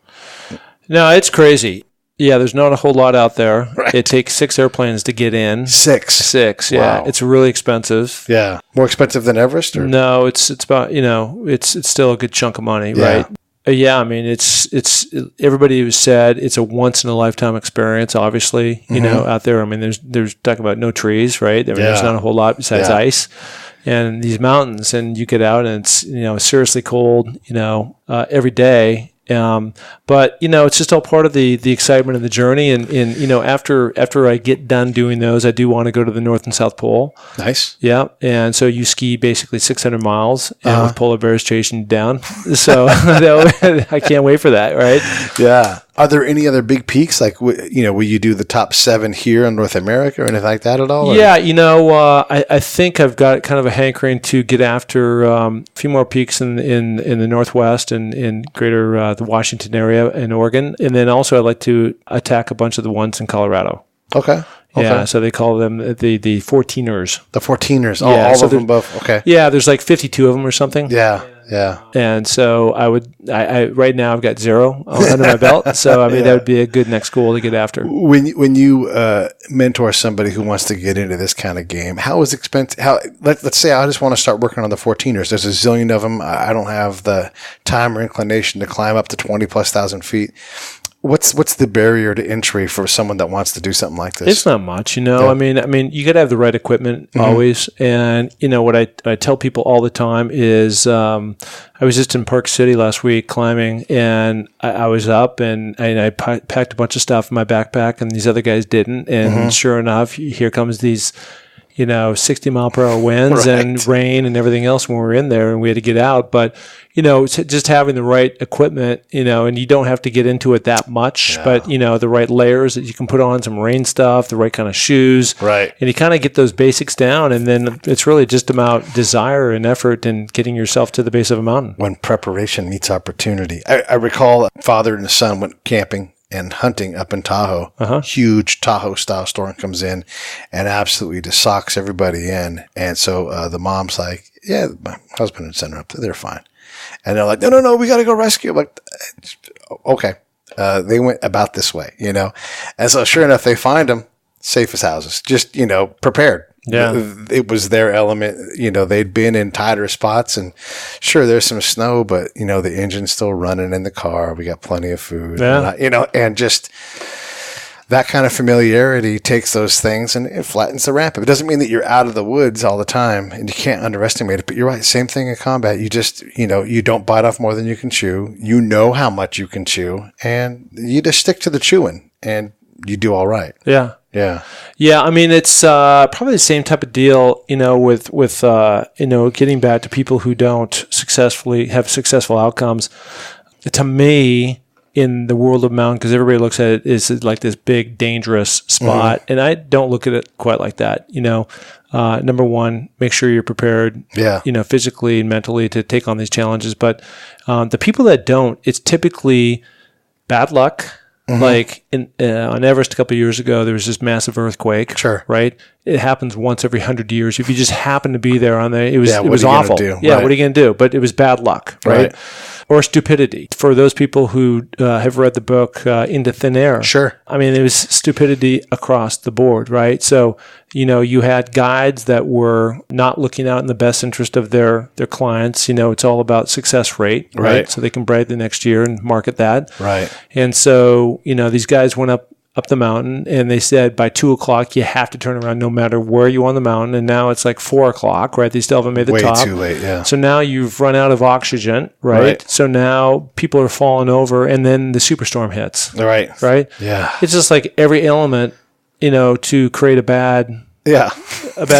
No, it's crazy. Yeah, there's not a whole lot out there. Right. It takes 6 airplanes to get in. Six, yeah. Wow. It's really expensive. Yeah. More expensive than Everest? Or? No, it's about, it's still a good chunk of money, right? Yeah, I mean, it's everybody who said it's a once in a lifetime experience, obviously, out there. I mean, there's talking about no trees, right? I mean, there's not a whole lot besides ice and these mountains, and you get out and it's, seriously cold, every day. But it's just all part of the excitement of the journey. And after I get done doing those, I do want to go to the North and South Pole. Nice. Yeah. And so you ski basically 600 miles and with polar bears chasing you down. So I can't wait for that. Right. Yeah. Are there any other big peaks? Like, will you do the top 7 here in North America or anything like that at all? Yeah. I think I've got kind of a hankering to get after a few more peaks in the Northwest and in greater the Washington area and Oregon. And then also I'd like to attack a bunch of the ones in Colorado. Okay. Yeah, so they call them the 14ers. The 14ers. All of them both. Okay. Yeah, there's like 52 of them or something. Yeah. And so I right now I've got 0 under my belt. So I mean that would be a good next goal to get after. When you mentor somebody who wants to get into this kind of game, how is expensive? Let's say I just want to start working on the 14ers. There's a zillion of them. I don't have the time or inclination to climb up to 20,000+ feet. What's the barrier to entry for someone that wants to do something like this? It's not much, Yeah. I mean, you got to have the right equipment always. And what I tell people all the time is, I was just in Park City last week climbing, and I was up and I packed a bunch of stuff in my backpack, and these other guys didn't. And sure enough, here comes these 60-mile-per-hour winds and rain and everything else when we were in there, and we had to get out. But just having the right equipment, and you don't have to get into it that much, but the right layers that you can put on, some rain stuff, the right kind of shoes, right? And you kind of get those basics down, and then it's really just about desire and effort and getting yourself to the base of a mountain. When preparation meets opportunity, I recall a father and a son went camping and hunting up in Tahoe. Huge Tahoe-style storm comes in and absolutely just socks everybody in. And so the mom's like, yeah, my husband and son are up there. They're fine. And they're like, no, we got to go rescue. I'm like, okay. They went about this way, And so sure enough, they find them safe as houses, just, prepared. Yeah. It was their element. They'd been in tighter spots, and sure, there's some snow, but, the engine's still running in the car. We got plenty of food, and just that kind of familiarity takes those things and it flattens the ramp. It doesn't mean that you're out of the woods all the time, and you can't underestimate it, but you're right. Same thing in combat. You just, you don't bite off more than you can chew. You know how much you can chew, and you just stick to the chewing, and you do all right. Yeah. Yeah. I mean, it's probably the same type of deal, with getting back to people who don't have successful outcomes. To me, in the world of mountain, because everybody looks at it as like this big, dangerous spot, and I don't look at it quite like that. Number one, make sure you're prepared, physically and mentally to take on these challenges. But the people that don't, it's typically bad luck. Like on Everest a couple of years ago, there was this massive earthquake. Sure. Right? It happens once every 100 years. If you just happen to be there it was awful. Yeah, right. What are you going to do? But it was bad luck, right? Or stupidity. For those people who have read the book Into Thin Air. Sure. I mean, it was stupidity across the board, right? So, you had guides that were not looking out in the best interest of their clients. It's all about success rate, right? So they can bright the next year and market that. Right. And so, these guys went up the mountain, and they said by 2:00 you have to turn around no matter where you are on the mountain. And now it's like 4:00, right? They still haven't made the top. Way too late, yeah. So now you've run out of oxygen, right? So now people are falling over, and then the superstorm hits. Right. Yeah. It's just like every element, to create a bad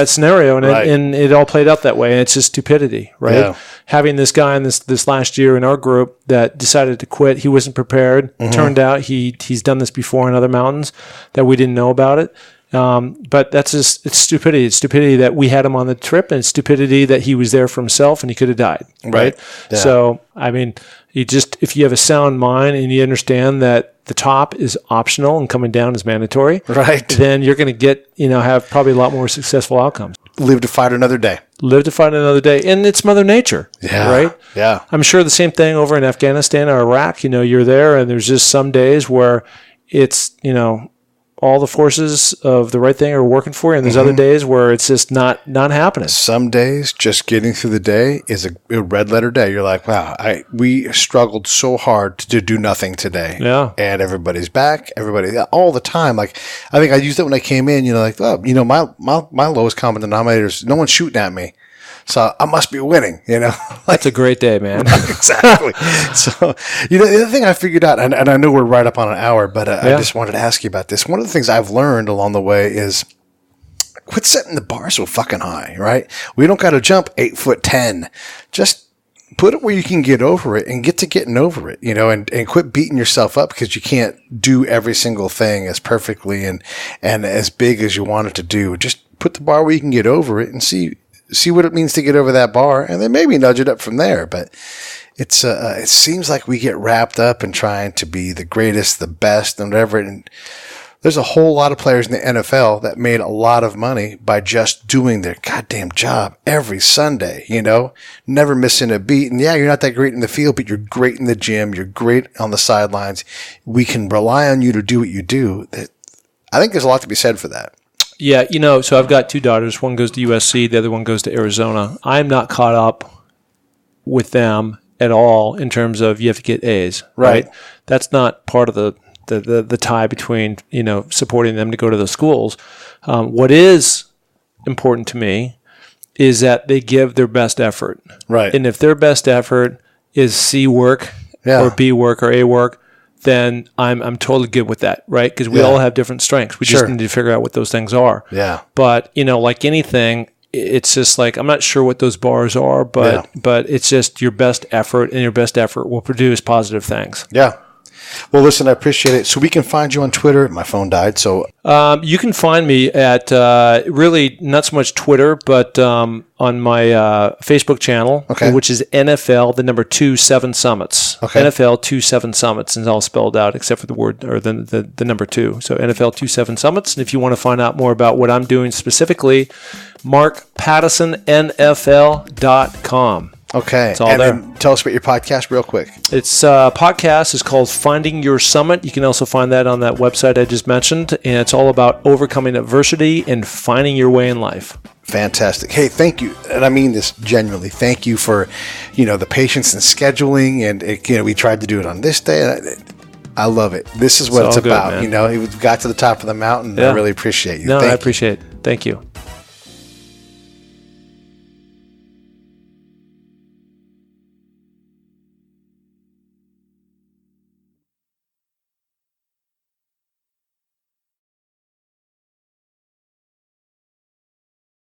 scenario, and it all played out that way. And it's just stupidity, right? Yeah. Having this guy in this last year in our group that decided to quit, he wasn't prepared. Turned out he's done this before in other mountains that we didn't know about it. But that's just, it's stupidity. It's stupidity that we had him on the trip, and it's stupidity that he was there for himself and he could have died. Right. Yeah. So, I mean, if you have a sound mind and you understand that the top is optional and coming down is mandatory, right, then you're going to get, have probably a lot more successful outcomes. Live to fight another day. And it's Mother Nature. Yeah. Right. Yeah. I'm sure the same thing over in Afghanistan or Iraq. You're there, and there's just some days where, it's, all the forces of the right thing are working for you, and there's other days where it's just not happening. Some days, just getting through the day is a red letter day. You're like, wow, we struggled so hard to do nothing today. Yeah. And everybody's back, everybody, all the time. Like, I think I used it when I came in, my lowest common denominator is no one's shooting at me. So I must be winning, That's a great day, man. Exactly. So, the other thing I figured out, and I know we're right up on an hour, but I just wanted to ask you about this. One of the things I've learned along the way is quit setting the bar so fucking high, right? We don't got to jump 8'10". Just put it where you can get over it and get to getting over it, and quit beating yourself up because you can't do every single thing as perfectly and as big as you want it to do. Just put the bar where you can get over it and see what it means to get over that bar, and then maybe nudge it up from there. But it seems like we get wrapped up in trying to be the greatest, the best, and whatever. And there's a whole lot of players in the NFL that made a lot of money by just doing their goddamn job every Sunday, never missing a beat. And yeah, you're not that great in the field, but you're great in the gym. You're great on the sidelines. We can rely on you to do what you do. I think there's a lot to be said for that. Yeah, so I've got two daughters. One goes to USC, the other one goes to Arizona. I'm not caught up with them at all in terms of you have to get A's, right? That's not part of the tie between, supporting them to go to the schools. What is important to me is that they give their best effort. Right. And if their best effort is C work or B work or A work, then I'm totally good with that, right? Because we all have different strengths. We just need to figure out what those things are. Yeah. But, like anything, it's just like, I'm not sure what those bars are, but it's just your best effort, and your best effort will produce positive things. Yeah. Well, listen, I appreciate it. So we can find you on Twitter. My phone died, so... you can find me at, really not so much Twitter, but on my Facebook channel, which is NFL, the number 27 Summits. Okay. NFL 27 Summits, and it's all spelled out except for the word, or the number 2. So NFL 27 Summits. And if you want to find out more about what I'm doing specifically, MarkPattisonNFL.com. Okay. It's all there. Then tell us about your podcast real quick. It's podcast is called Finding Your Summit. You can also find that on that website I just mentioned, and it's all about overcoming adversity and finding your way in life. Fantastic. Hey, thank you. And I mean this genuinely. Thank you for, the patience and scheduling, and we tried to do it on this day. And I love it. This is what it's about. Man. We got to the top of the mountain. I really appreciate you. I appreciate it. Thank you.